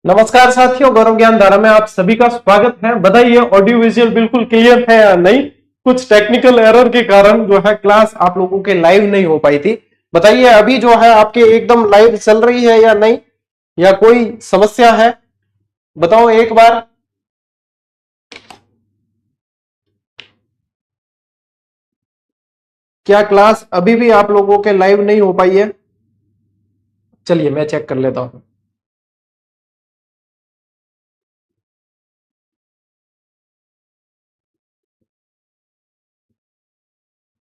नमस्कार साथियों, गौरव ज्ञान धारा में आप सभी का स्वागत है। बताइए ऑडियो विजुअल बिल्कुल क्लियर है या नहीं। कुछ टेक्निकल एरर के कारण जो है क्लास आप लोगों के लाइव नहीं हो पाई थी। बताइए अभी जो है आपके एकदम लाइव चल रही है या नहीं, या कोई समस्या है, बताओ एक बार। क्या क्लास अभी भी आप लोगों के लाइव नहीं हो पाई है? चलिए मैं चेक कर लेता हूं।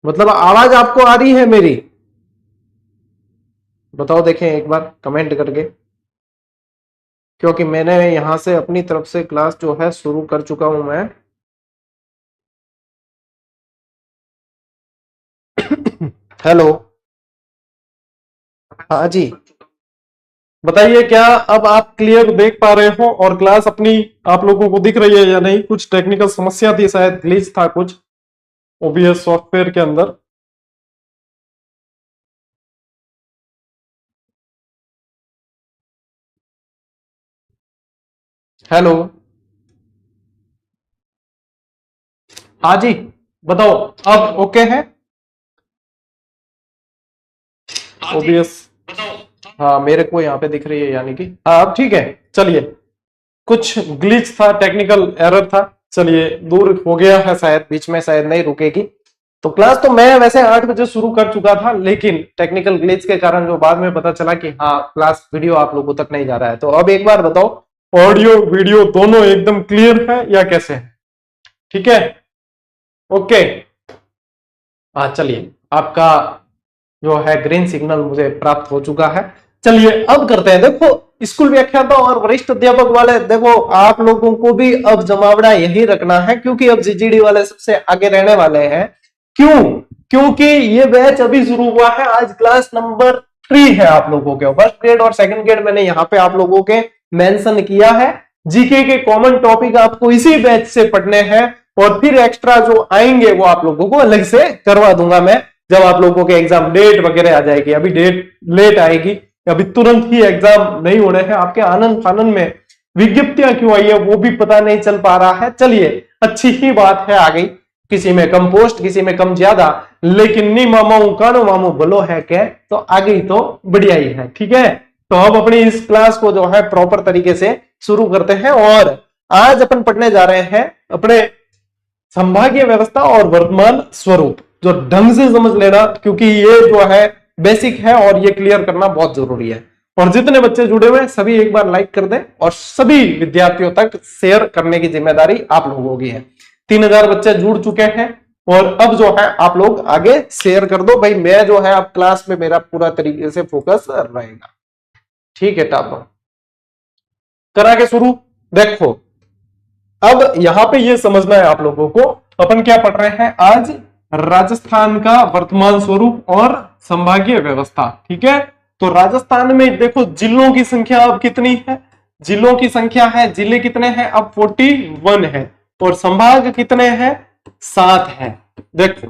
मतलब आवाज आपको आ रही है मेरी? बताओ देखें एक बार कमेंट करके, क्योंकि मैंने यहां से अपनी तरफ से क्लास जो है शुरू कर चुका हूं मैं। हेलो, हाँ जी, बताइए क्या अब आप क्लियर देख पा रहे हो और क्लास अपनी आप लोगों को दिख रही है या नहीं? कुछ टेक्निकल समस्या थी, शायद ग्लिच था कुछ ओबीएस सॉफ्टवेयर के अंदर। हेलो, हाँ जी, बताओ अब ओके है ओबीएस? हाँ मेरे को यहाँ पे दिख रही है, यानी कि हाँ अब ठीक है। चलिए, कुछ ग्लिच था, टेक्निकल एरर था, चलिए दूर हो गया है, शायद बीच में शायद नहीं रुकेगी। तो क्लास तो मैं वैसे 8 बजे शुरू कर चुका था, लेकिन टेक्निकल ग्लिच के कारण जो बाद में पता चला कि हाँ क्लास वीडियो आप लोगों तक नहीं जा रहा है। तो अब एक बार बताओ, ऑडियो वीडियो दोनों एकदम क्लियर है या कैसे है? ठीक है, ओके। हाँ चलिए, आपका जो है ग्रीन सिग्नल मुझे प्राप्त हो चुका है। चलिए अब करते हैं। देखो स्कूल व्याख्याता और वरिष्ठ अध्यापक वाले, देखो आप लोगों को भी अब जमावड़ा यही रखना है, क्योंकि अब जीजीडी वाले सबसे आगे रहने वाले हैं। क्यों? क्योंकि ये बैच अभी शुरू हुआ है, आज क्लास नंबर 3 है आप लोगों के। फर्स्ट ग्रेड और सेकंड ग्रेड मैंने यहाँ पे आप लोगों के मेंशन किया है। जीके के कॉमन टॉपिक आपको इसी बैच से पढ़ने हैं, और फिर एक्स्ट्रा जो आएंगे वो आप लोगों को अलग से करवा दूंगा मैं, जब आप लोगों के एग्जाम डेट वगैरह आ जाएगी। अभी डेट लेट आएगी, अभी तुरंत ही एग्जाम नहीं होने हैं। आपके आनंद फानंद में विज्ञप्तियां क्यों आई है वो भी पता नहीं चल पा रहा है। चलिए अच्छी ही बात है आ गई, किसी में कम पोस्ट किसी में कम ज्यादा, लेकिन नी मामाऊ कानो मामू भलो है क्या, तो आ गई तो बढ़िया ही है। ठीक है, तो अब अपनी इस क्लास को जो है प्रॉपर तरीके से शुरू करते हैं, और आज अपन पढ़ने जा रहे हैं अपने संभागीय व्यवस्था और वर्तमान स्वरूप। जो ढंग से समझ लेना, क्योंकि ये जो है बेसिक है और ये क्लियर करना बहुत जरूरी है। और जितने बच्चे जुड़े हुए हैं सभी एक बार लाइक कर दें, और सभी विद्यार्थियों तक शेयर करने की जिम्मेदारी आप लोगों की है। 3000 बच्चे जुड़ चुके हैं, और अब जो है आप लोग आगे शेयर कर दो भाई। मैं जो है अब क्लास में मेरा पूरा तरीके से फोकस रहेगा। ठीक है, टाप करा के शुरू। देखो अब यहां पे ये समझना है आप लोगों को, अपन क्या पढ़ रहे हैं आज? राजस्थान का वर्तमान स्वरूप और संभागीय व्यवस्था। ठीक है, तो राजस्थान में देखो जिलों की संख्या अब कितनी है? जिलों की संख्या है, जिले कितने हैं अब? 41 है। और संभाग कितने हैं? 7 है। देखो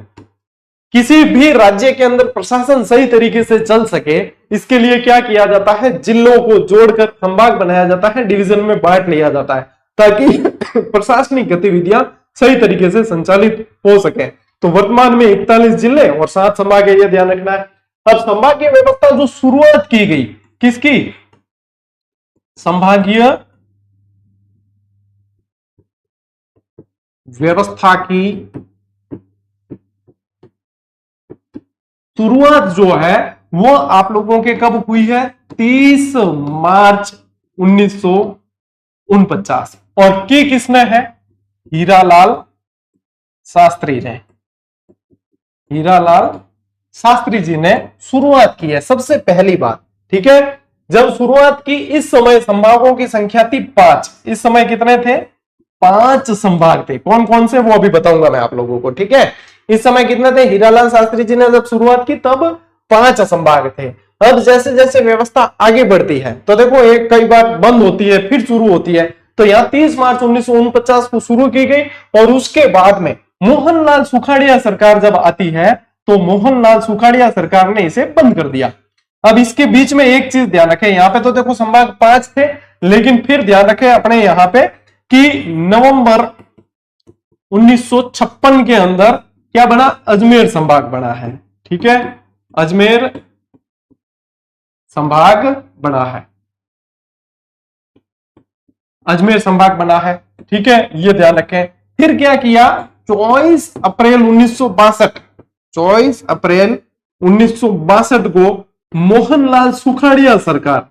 किसी भी राज्य के अंदर प्रशासन सही तरीके से चल सके, इसके लिए क्या किया जाता है? जिलों को जोड़कर संभाग बनाया जाता है, डिवीजन में बांट लिया जाता है, ताकि प्रशासनिक गतिविधियां सही तरीके से संचालित हो सके। तो वर्तमान में 41 जिले और 7 संभाग है, यह ध्यान रखना है। अब संभागीय व्यवस्था जो शुरुआत की गई, किसकी? संभागीय व्यवस्था की शुरुआत जो है वो आप लोगों के कब हुई है? 30 मार्च 1949। और की किसने है? हीरालाल शास्त्री ने। हीरालाल शास्त्री जी ने शुरुआत की है सबसे पहली बात। ठीक है, जब शुरुआत की, इस समय संभागों की संख्या थी 5। इस समय कितने थे? 5 संभाग थे। कौन कौन से वो अभी बताऊंगा मैं आप लोगों को। ठीक है, इस समय कितने थे? हीरालाल शास्त्री जी ने जब शुरुआत की तब 5 संभाग थे। अब जैसे जैसे व्यवस्था आगे बढ़ती है तो देखो एक कई बार बंद होती है फिर शुरू होती है। तो यहाँ 30 मार्च 1949 को शुरू की गई, और उसके बाद में मोहनलाल सुखाड़िया सरकार जब आती है तो मोहनलाल सुखाड़िया सरकार ने इसे बंद कर दिया। अब इसके बीच में एक चीज ध्यान रखें, यहाँ पे तो देखो संभाग 5 थे, लेकिन फिर ध्यान रखें अपने यहां पे कि नवंबर 1956 के अंदर क्या बना, अजमेर संभाग बना है। ठीक है, अजमेर संभाग बना है, अजमेर संभाग बना है। ठीक है, ये ध्यान रखें। फिर क्या किया, 24 अप्रैल 1962, 24 अप्रैल 1962 को मोहनलाल सुखाड़िया सरकार,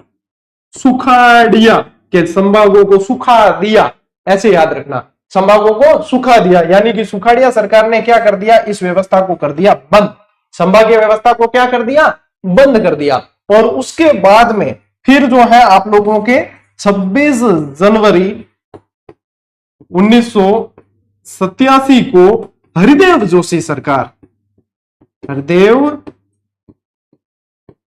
सुखाड़िया के संभागों को सुखा दिया, ऐसे याद रखना, संभागों को सुखा दिया, यानी कि सुखाड़िया सरकार ने क्या कर दिया, इस व्यवस्था को कर दिया बंद, संभागीय व्यवस्था को क्या कर दिया, बंद कर दिया। और उसके बाद में फिर जो है आप लोगों के 26 जनवरी 1987 को हरिदेव जोशी सरकार, हरिदेव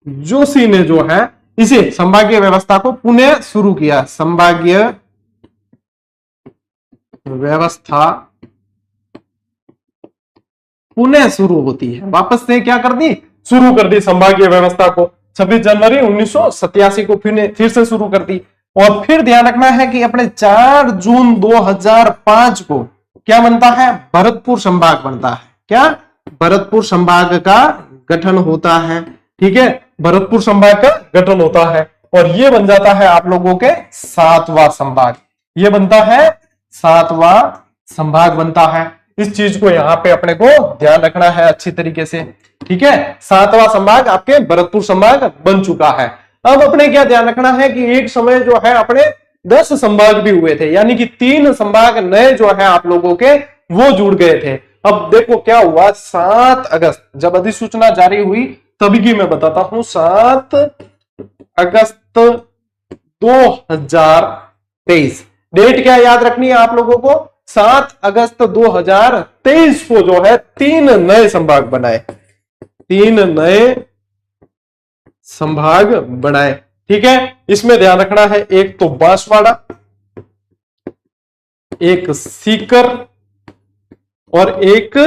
जोशी ने जो है इसे संभागीय व्यवस्था को पुनः शुरू किया। संभागीय व्यवस्था पुनः शुरू होती है, वापस से क्या कर दी, शुरू कर दी संभागीय व्यवस्था को। 26 जनवरी 1987 को फिर से शुरू कर दी। और फिर ध्यान रखना है कि अपने 4 जून 2005 को क्या बनता है, भरतपुर संभाग बनता है। क्या, भरतपुर संभाग का गठन होता है। ठीक है, भरतपुर संभाग का गठन होता है और ये बन जाता है आप लोगों के 7वां संभाग, ये बनता है 7वां संभाग बनता है। इस चीज को यहाँ पे अपने को ध्यान रखना है अच्छी तरीके से। ठीक है, 7वां संभाग आपके भरतपुर संभाग बन चुका है। अब अपने क्या ध्यान रखना है कि एक समय जो है अपने 10 संभाग भी हुए थे, यानी कि 3 संभाग नए जो है आप लोगों के वो जुड़ गए थे। अब देखो क्या हुआ, 7 अगस्त जब अधिसूचना जारी हुई तभी की मैं बताता हूं, 7 अगस्त 2023, डेट क्या याद रखनी है आप लोगों को, 7 अगस्त 2023 को जो है 3 नए संभाग बनाए, 3 नए संभाग बनाए। ठीक है, इसमें ध्यान रखना है, एक तो बांसवाड़ा, एक सीकर और एक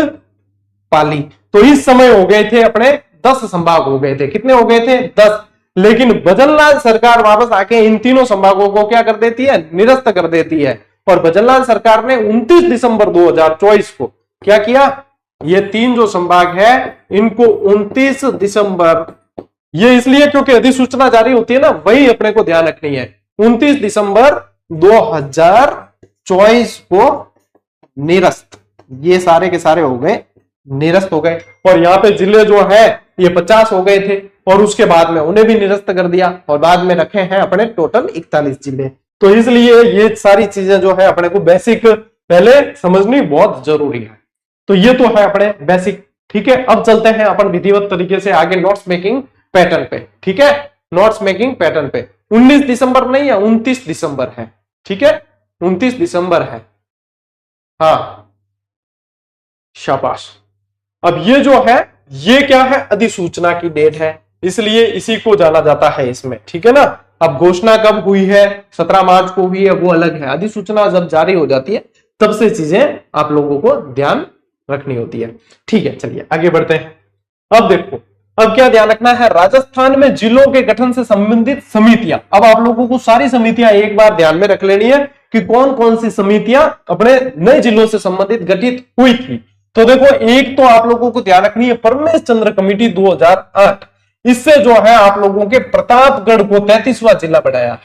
पाली। तो इस समय हो गए थे अपने 10 संभाग हो गए थे। कितने हो गए थे, 10। लेकिन भजनलाल सरकार वापस आके इन तीनों संभागों को क्या कर देती है, निरस्त कर देती है। और भजनलाल सरकार ने 29 दिसंबर 2024 को क्या किया, ये 3 जो संभाग है इनको 29 दिसंबर, ये इसलिए क्योंकि अधिसूचना जारी होती है ना, वही अपने को ध्यान रखनी है। 29 दिसंबर 2024 को निरस्त, ये सारे के सारे हो गए निरस्त हो गए। और यहाँ पे जिले जो है ये 50 हो गए थे और उसके बाद में उन्हें भी निरस्त कर दिया और बाद में रखे हैं अपने टोटल 41 जिले। तो इसलिए ये सारी चीजें जो है अपने को बेसिक पहले समझनी बहुत जरूरी है। तो ये तो है अपने बेसिक। ठीक है, अब चलते हैं अपन विधिवत तरीके से आगे नोट्स मेकिंग पैटर्न पे। ठीक है, नोट्स मेकिंग पैटर्न पे 19 दिसंबर नहीं है, 29 दिसंबर है। ठीक है, 29 दिसंबर है। हाँ, शाबाश। अब ये जो है ये क्या है, अधिसूचना की डेट है, इसलिए इसी को जाना जाता है इसमें। ठीक है ना, अब घोषणा कब हुई है, 17 मार्च को हुई है, वो अलग है। अधिसूचना जब जारी हो जाती है तब से चीजें आप लोगों को ध्यान रखनी होती है। ठीक है, चलिए आगे बढ़ते हैं। अब देखो, अब क्या ध्यान रखना है, राजस्थान में जिलों के गठन से संबंधित समितियां। अब आप लोगों को सारी समितियां एक बार ध्यान में रख लेनी है कि कौन कौन सी समितियां अपने नए जिलों से संबंधित गठित हुई थी। तो देखो, एक तो आप लोगों को ध्यान रखनी है परमेश चंद्र कमेटी 2008, इससे जो है आप लोगों के प्रतापगढ़ को 33वां जिला बनाया है।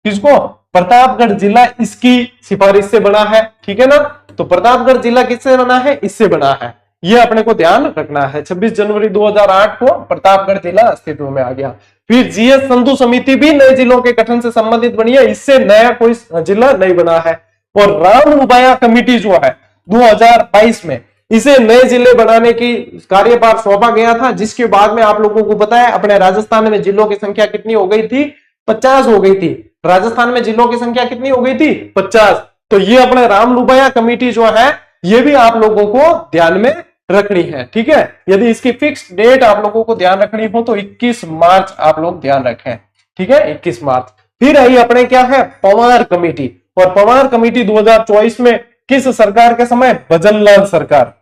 किसको, प्रतापगढ़ जिला इसकी सिफारिश से बना है। ठीक है ना, तो प्रतापगढ़ जिला किससे बना है, इससे बना है, ये अपने को ध्यान रखना है। 26 जनवरी 2008 को प्रतापगढ़ जिला अस्तित्व में आ गया। फिर जीएस संधू समिति भी नए जिलों के गठन से संबंधित बनी है, इससे नया कोई जिला नहीं बना है। और राम लुबाया कमेटी जो है 2022 में, इसे नए जिले बनाने की कार्यभार सौंपा गया था, जिसके बाद में आप लोगों को पता है अपने राजस्थान में जिलों की संख्या कितनी हो गई थी, 50 हो गई थी। राजस्थान में जिलों की संख्या कितनी हो गई थी, 50। तो ये अपने राम लुबाया कमेटी जो है ये भी आप लोगों को ध्यान में रखनी है। ठीक है, यदि इसकी फिक्स डेट आप लोगों को ध्यान रखनी हो तो 21 मार्च आप लोग ध्यान रखें। ठीक है, 21 मार्च। फिर आई अपने क्या है, पंवार कमेटी। और पंवार कमेटी 2024 में किस सरकार के समय, भजनलाल सरकार,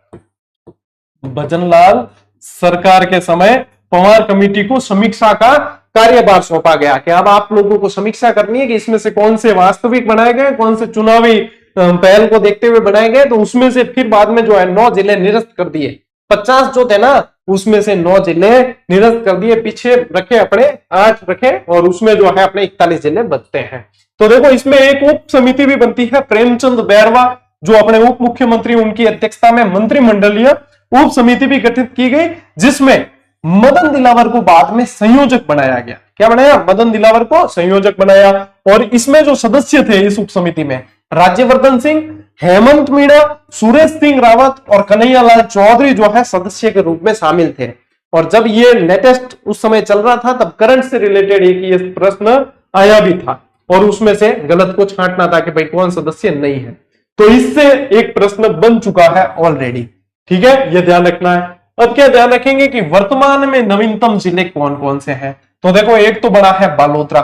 भजनलाल सरकार के समय पंवार कमेटी को समीक्षा का कार्यभार सौंपा गया कि अब आप लोगों को समीक्षा करनी है कि इसमें से कौन से वास्तविक बनाए गए, कौन से चुनावी पहल को देखते हुए बनाए गए। तो उसमें से फिर बाद में जो है 9 जिले निरस्त कर दिए। 50 जो थे ना उसमें से 9 जिले निरस्त कर दिए, पीछे रखे अपने 8 रखे और उसमें जो है अपने 41 जिले बचते हैं। तो देखो इसमें एक उप समिति भी बनती है, प्रेमचंद बैरवा जो अपने उप मुख्यमंत्री, उनकी अध्यक्षता में मंत्रिमंडलीय उप समिति भी गठित की गई, जिसमें मदन दिलावर को बाद में संयोजक बनाया गया। क्या बनाया? मदन दिलावर को संयोजक बनाया। और इसमें जो सदस्य थे इस उप समिति में राज्यवर्धन सिंह, हेमंत मीणा, सुरेश सिंह रावत और कन्हैयालाल चौधरी जो है सदस्य के रूप में शामिल थे। और जब ये लेटेस्ट उस समय चल रहा था तब करंट से रिलेटेड एक ये प्रश्न आया भी था और उसमें से गलत को छांटना था कि भाई कौन सदस्य नहीं है। तो इससे एक प्रश्न बन चुका है ऑलरेडी। ठीक है, ये ध्यान रखना है। अब क्या ध्यान रखेंगे कि वर्तमान में नवीनतम जिले कौन कौन से हैं। तो देखो एक तो बड़ा है बालोतरा,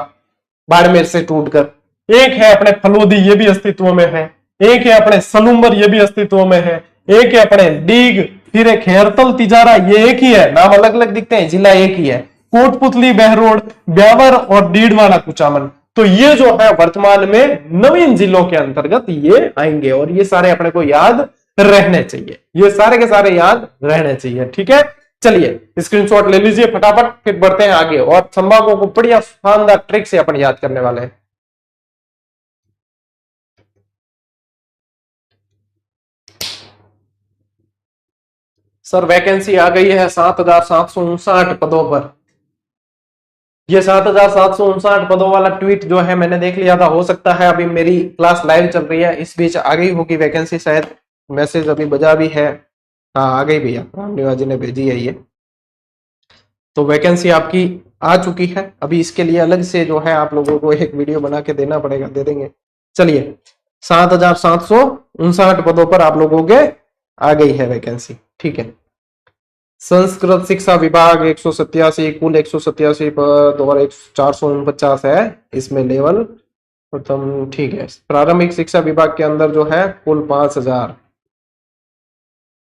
बाड़मेर से टूटकर, एक है अपने फलोदी, ये भी अस्तित्व में है, एक है अपने सलूम्बर, ये भी अस्तित्व में है, एक है अपने डीग, फिर एक खैरतल तिजारा, ये एक ही है, नाम अलग अलग दिखते हैं, जिला एक ही है, कोटपुतली, बहरोड, ब्यावर और डीडवाना कुचामन। तो ये जो है वर्तमान में नवीन जिलों के अंतर्गत ये आएंगे और ये सारे अपने को याद रहने चाहिए, ये सारे के सारे याद रहने चाहिए। ठीक है, चलिए स्क्रीनशॉट ले लीजिए फटाफट, फिर बढ़ते हैं आगे और संभागों को बढ़िया शानदार ट्रिक से अपन याद करने वाले हैं। सर वैकेंसी आ गई है 7,759 पदों पर। ये 7,759 पदों वाला ट्वीट जो है मैंने देख लिया था, हो सकता है अभी मेरी क्लास लाइव चल रही है इस बीच आ गई होगी वैकेंसी, शायद मैसेज अभी बजा भी है। हाँ आ गई भैया, रामनिवास जी ने भेजी है ये। तो वैकेंसी आपकी आ चुकी है। अभी इसके लिए अलग से जो है आप लोगों को एक वीडियो बना के देना पड़ेगा, दे देंगे। चलिए 7,759 पदों पर आप लोगों के आ गई है वैकेंसी। ठीक है, संस्कृत शिक्षा विभाग 187, कुल 187 पद और 449 है इसमें लेवल प्रथम। ठीक है, प्रारंभिक शिक्षा विभाग के अंदर जो है कुल 5,000।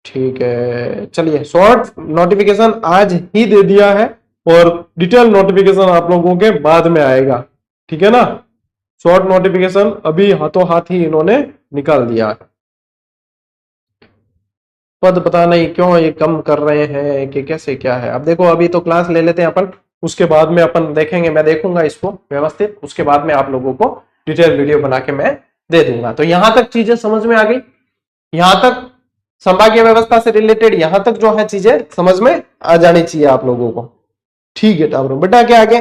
ठीक है, चलिए शॉर्ट नोटिफिकेशन आज ही दे दिया है और डिटेल नोटिफिकेशन आप लोगों के बाद में आएगा। ठीक है ना, शॉर्ट नोटिफिकेशन अभी हाथों हाथ ही इन्होंने निकाल दिया है। पद पता नहीं क्यों ये कम कर रहे हैं कि कैसे क्या है। अब देखो अभी तो क्लास ले लेते हैं अपन, उसके बाद में अपन देखेंगे, मैं देखूंगा इसको व्यवस्थित, उसके बाद में आप लोगों को डिटेल वीडियो बना के मैं दे दूंगा। तो यहां तक चीजें समझ में आ गई, यहां तक संभागीय व्यवस्था से रिलेटेड यहां तक जो है चीजें समझ में आ जानी चाहिए आप लोगों को। ठीक है टाबरो, बेटा क्या आगे।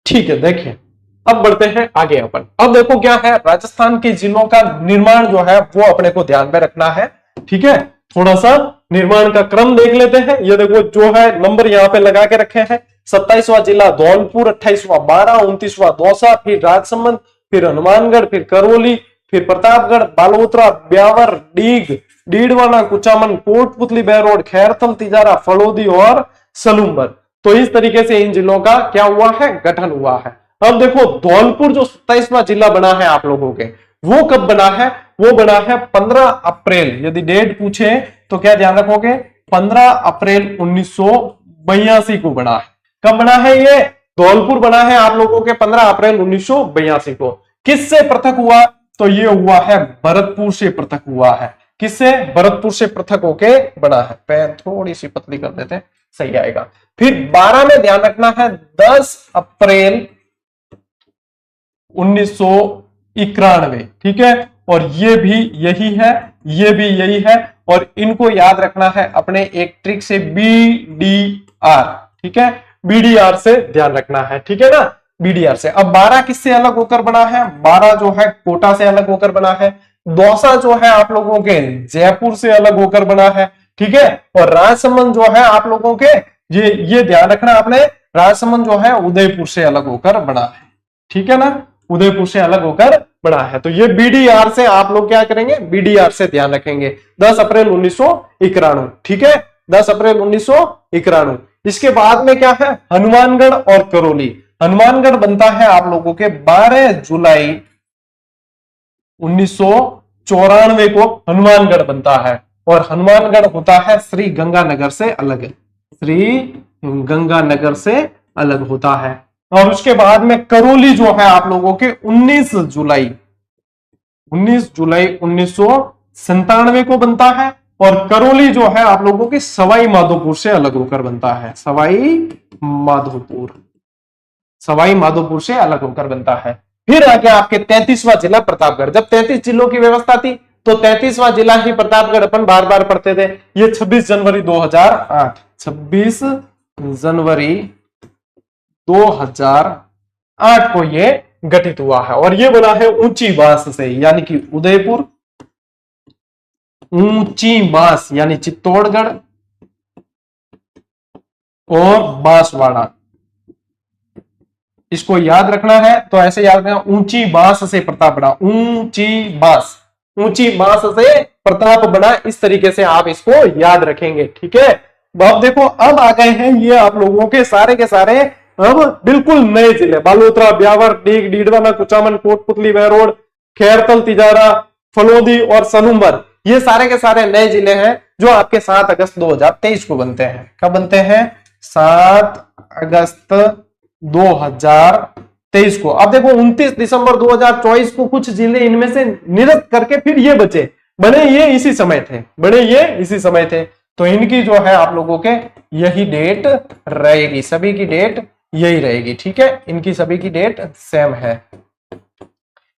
ठीक है, देखिए अब बढ़ते हैं आगे अपन। अब देखो क्या है, राजस्थान के जिलों का निर्माण जो है वो अपने को ध्यान में रखना है। ठीक है, थोड़ा सा निर्माण का क्रम देख लेते हैं। ये देखो जो है नंबर यहाँ पे लगा के रखे हैं। 27वां जिला धौलपुर, 28वां बारां, 29वां दौसा, फिर राजसमंद, फिर हनुमानगढ़, फिर करौली, फिर प्रतापगढ़, बालोतरा, ब्यावर, डीग, डीडवाना, कुचामन, कोटपुतली, बहरोड, खैरथल, तिजारा, फलोदी और सलूम्बर। तो इस तरीके से इन जिलों का क्या हुआ है, गठन हुआ है। अब देखो धौलपुर जो 27वां जिला बना है आप लोगों के, वो कब बना है, वो बना है 15 अप्रैल। यदि डेट पूछे तो क्या ध्यान रखोगे, 15 अप्रैल 1982 को बना है। कब बना है ये धौलपुर, बना है आप लोगों के 15 अप्रैल 1982 को। किससे पृथक हुआ, तो ये हुआ है भरतपुर से पृथक हुआ है। किससे, भरतपुर से पृथक होके बना है। पेन थोड़ी सी पतली कर देते हैं, सही आएगा। फिर 12 में ध्यान रखना है 10 अप्रैल 1991। ठीक है, और ये भी यही है, ये भी यही है, और इनको याद रखना है अपने एक ट्रिक से, BDR। ठीक है, BDR से ध्यान रखना है। ठीक है ना, BDR से। अब 12 किससे अलग होकर बना है, 12 जो है कोटा से अलग होकर बना है। दौसा जो है आप लोगों के जयपुर से अलग होकर बना है। ठीक है, और राजसमंद जो है आप लोगों के, ये ध्यान रखना आपने, राजसमंद जो है उदयपुर से अलग होकर बना है। ठीक है ना, उदयपुर से अलग होकर बना है। तो ये BDR से आप लोग क्या करेंगे, BDR से ध्यान रखेंगे। 10 अप्रैल 1991। ठीक है, 10 अप्रैल 1991। इसके बाद में क्या है, हनुमानगढ़ और करौली। हनुमानगढ़ बनता है आप लोगों के 12 जुलाई 1994 को हनुमानगढ़ बनता है, और हनुमानगढ़ होता है श्री गंगानगर से अलग है। श्री गंगानगर से अलग होता है। और उसके बाद में करौली जो है आप लोगों के 19 जुलाई 1997 को बनता है। और करौली जो है आप लोगों की सवाई माधोपुर से अलग होकर बनता है। सवाई माधोपुर से अलग होकर बनता है। फिर आगे आपके 33वां जिला प्रतापगढ़। जब 33 जिलों की व्यवस्था थी तो 33वां जिला ही प्रतापगढ़ अपन बार बार पढ़ते थे। ये 26 जनवरी 2008 को ये गठित हुआ है। और ये बना है ऊंची बांस से, यानी कि उदयपुर, ऊंची बांस यानी चित्तौड़गढ़ और बांसवाड़ा। इसको याद रखना है तो ऐसे याद रखना, ऊंची बांस से प्रताप बना, ऊंची बांस से प्रताप बना। इस तरीके से आप इसको याद रखेंगे, ठीक है। अब देखो, अब आ गए हैं ये आप लोगों के सारे अब बिल्कुल नए जिले। बालोतरा, ब्यावर, डीग, डीडवाना, कुचामन, कोटपुतली, बहरोड, खैरतल, तिजारा, फलोदी और सलूम्बर, ये सारे के सारे नए जिले हैं जो आपके 7 अगस्त 2023 को बनते हैं। कब बनते हैं? 7 अगस्त 2023 को। अब देखो 29 दिसंबर 2024 को कुछ जिले इनमें से निरस्त करके फिर ये बचे, बने ये इसी समय थे। तो इनकी जो है आप लोगों के यही डेट रहेगी, सभी की डेट यही रहेगी, ठीक है। इनकी सभी की डेट सेम है।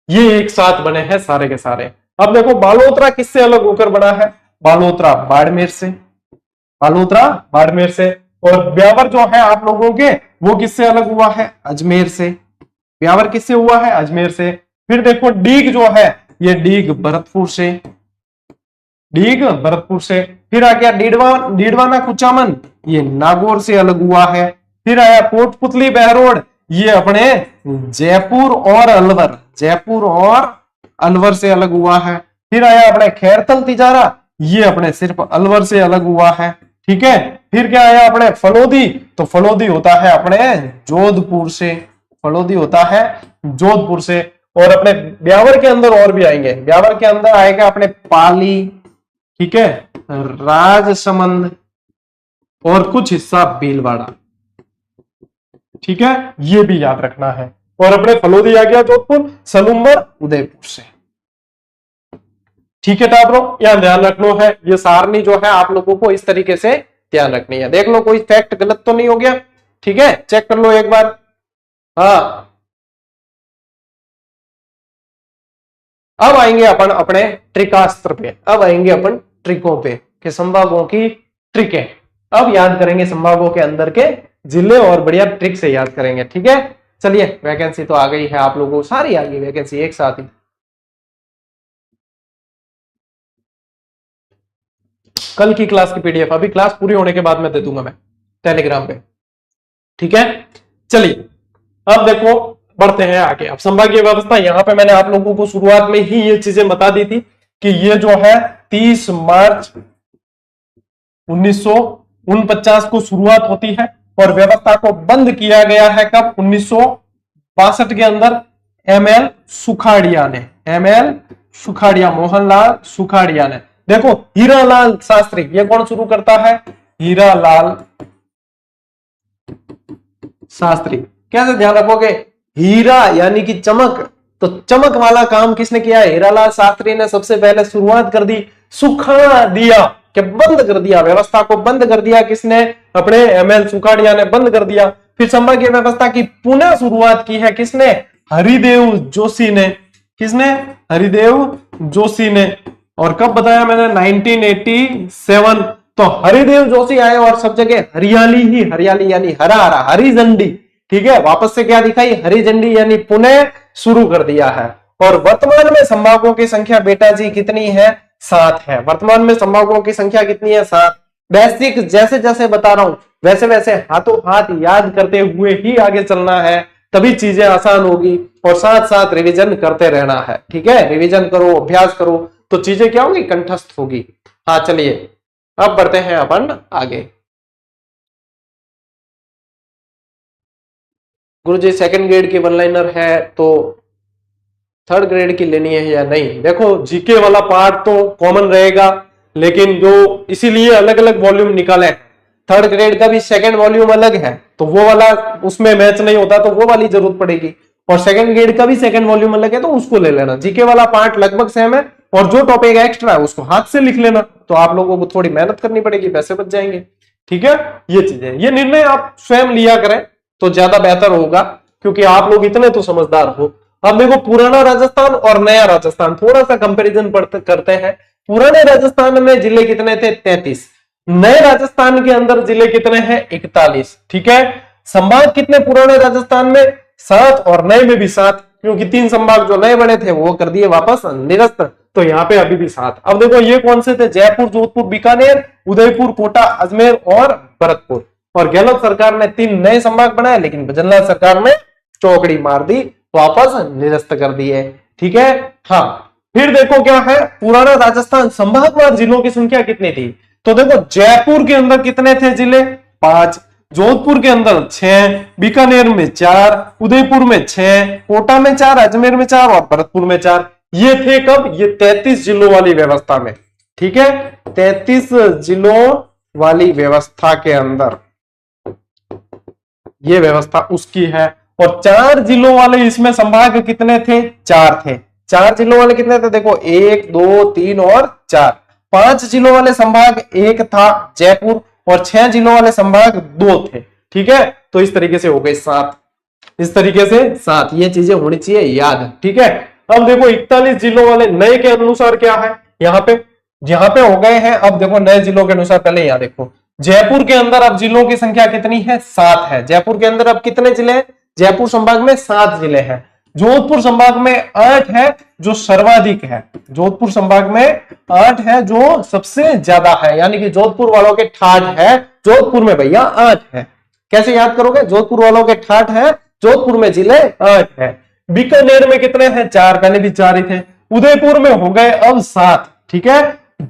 ये एक साथ बने हैं सारे के सारे। अब देखो बालोतरा किससे अलग होकर बना है? बालोतरा बाड़मेर से। और ब्यावर जो है आप लोगों के वो किससे अलग हुआ है? अजमेर से। ब्यावर किससे हुआ है? अजमेर से। फिर देखो डीग जो है ये डीग भरतपुर से। फिर आ गया डीडवाना कुचामन, ये नागौर से अलग हुआ है। फिर आया कोटपुतली बहरोड, ये अपने जयपुर और अलवर से अलग हुआ है। फिर आया अपने खैरतल तिजारा, ये अपने सिर्फ अलवर से अलग हुआ है, ठीक है। फिर क्या आया अपने फलोदी, तो फलोदी होता है अपने जोधपुर से। और अपने ब्यावर के अंदर और भी आएंगे। ब्यावर के अंदर आएगा अपने पाली, ठीक है, राजसमंद और कुछ हिस्सा भीलवाड़ा, ठीक है। ये भी याद रखना है। और अपने फलोदी आ गया जोधपुर, सलूम्बर उदयपुर से, ठीक है। टाबरो यहां ध्यान रखना है, ये सारणी जो है आप लोगों को इस तरीके से ध्यान रखनी है। देख लो कोई फैक्ट गलत तो नहीं हो गया, ठीक है, चेक कर लो एक बार। हाँ, अब आएंगे अपन अपने ट्रिकास्त्र पे, अब आएंगे अपन ट्रिकों पे कि संभागों की ट्रिकें। अब याद करेंगे संभागों के अंदर के जिले और बढ़िया ट्रिक से याद करेंगे, ठीक है। चलिए, वैकेंसी तो आ गई है आप लोगों को, सारी आ गई वैकेंसी एक साथ ही। कल की क्लास की पीडीएफ अभी क्लास पूरी होने के बाद में दे दूंगा मैं टेलीग्राम पे, ठीक है। चलिए अब देखो बढ़ते हैं आगे। अब संभागीय व्यवस्था, यहां पे मैंने आप लोगों को शुरुआत में ही ये चीजें बता दी थी कि ये जो है 30 मार्च 1949 को शुरुआत होती है और व्यवस्था को बंद किया गया है कब? 1962 के अंदर एमएल सुखाड़िया ने, मोहनलाल सुखाड़िया ने। देखो हीरालाल शास्त्री, ये कौन शुरू करता है? हीरालाल शास्त्री। कैसे ध्यान रखोगे? हीरा यानी कि चमक, तो चमक वाला काम किसने किया? हीरालाल शास्त्री ने सबसे पहले शुरुआत कर दी, सुखा दिया कि बंद कर दिया, व्यवस्था को बंद कर दिया। किसने? अपने एमएल सुखाड़िया ने बंद कर दिया। फिर संभागीय व्यवस्था की पुनः शुरुआत की है किसने? हरिदेव जोशी ने। किसने? हरिदेव जोशी ने। और कब बताया मैंने? 1987। तो हरिदेव जोशी आए और सब जगह हरियाली ही हरियाली, यानी हरा हरा, हरी झंडी, ठीक है। वापस से क्या दिखाई? हरी झंडी, यानी पुनः शुरू कर दिया है। और वर्तमान में संभागों की संख्या बेटा जी कितनी है? 7 है। वर्तमान में संभागों की संख्या कितनी है? 7। बेसिक जैसे जैसे बता रहा हूं वैसे वैसे हाथों हाथ याद करते हुए ही आगे चलना है, तभी चीजें आसान होगी। और साथ साथ रिवीजन करते रहना है, ठीक है। रिवीजन करो, अभ्यास करो, तो चीजें क्या होगी? कंठस्थ होगी। हाँ चलिए अब बढ़ते हैं अपन आगे। गुरुजी सेकंड ग्रेड की वन लाइनर है तो थर्ड ग्रेड की लेनी है या नहीं? देखो जीके वाला पार्ट तो कॉमन रहेगा, लेकिन जो इसीलिए अलग अलग वॉल्यूम निकाले थर्ड ग्रेड का भी सेकंड वॉल्यूम अलग है, तो वो वाला उसमें मैच नहीं होता तो वो वाली जरूरत पड़ेगी। और सेकंड ग्रेड का भी सेकंड वॉल्यूम अलग है तो उसको ले लेना। जीके वाला पार्ट लगभग सेम है, और जो टॉपिक एक्स्ट्रा है उसको हाथ से लिख लेना। तो आप लोगों को थोड़ी मेहनत करनी पड़ेगी, पैसे बच जाएंगे। ठीक है, ये चीजें, ये निर्णय आप स्वयं लिया करें तो ज्यादा बेहतर होगा, क्योंकि आप लोग इतने तो समझदार हो। अब देखो, पुराना राजस्थान और नया राजस्थान थोड़ा सा कंपैरिजन करते हैं। पुराने राजस्थान में जिले कितने थे? 33। नए राजस्थान के अंदर जिले कितने हैं? 41। ठीक है, संभाग कितने पुराने राजस्थान में? 7, और नए में भी 7, क्योंकि 3 संभाग जो नए बने थे वो कर दिए वापस निरस्त, तो यहाँ पे अभी भी 7। अब देखो, ये कौन से थे? जयपुर, जोधपुर, बीकानेर, उदयपुर, कोटा, अजमेर और भरतपुर। और गहलोत सरकार ने 3 नए संभाग बनाए, लेकिन भजनलाल सरकार ने चौकड़ी मार दी, वापस निरस्त कर दिए। ठीक है, हाँ। फिर देखो क्या है, पुराना राजस्थान संभागवार जिलों की संख्या कितनी थी? तो देखो, जयपुर के अंदर कितने थे जिले? 5, जोधपुर के अंदर 6, बीकानेर में 4, उदयपुर में 6, कोटा में 4, अजमेर में 4 और भरतपुर में 4। ये थे कब? ये 33 जिलों वाली व्यवस्था में। ठीक है, 33 जिलों वाली व्यवस्था के अंदर ये व्यवस्था उसकी है। और 4 जिलों वाले इसमें संभाग कितने थे? 4 थे। 4 जिलों वाले कितने थे? देखो, 1, 2, 3 और 4। 5 जिलों वाले संभाग एक था जयपुर, और 6 जिलों वाले संभाग 2 थे। ठीक है, तो इस तरीके से हो गए 7। इस तरीके से 7, ये चीजें होनी चाहिए याद। ठीक है, अब देखो 41 जिलों वाले नए के अनुसार क्या है यहाँ पे हो गए हैं। अब देखो नए जिलों के अनुसार, पहले यहां देखो, जयपुर के अंदर अब जिलों की संख्या कितनी है? 7 है। जयपुर के अंदर अब कितने जिले हैं? जयपुर संभाग में 7 जिले हैं। जोधपुर संभाग में 8 है, जो सर्वाधिक है। जोधपुर संभाग में 8 है, जो सबसे ज्यादा है, यानी कि जोधपुर वालों के ठाठ है। जोधपुर में भैया 8 है। कैसे याद करोगे? जोधपुर वालों के ठाठ है, जोधपुर में जिले 8 है। बीकानेर में कितने हैं? 4, पहले भी 4 ही थे। उदयपुर में हो गए अब 7। ठीक है,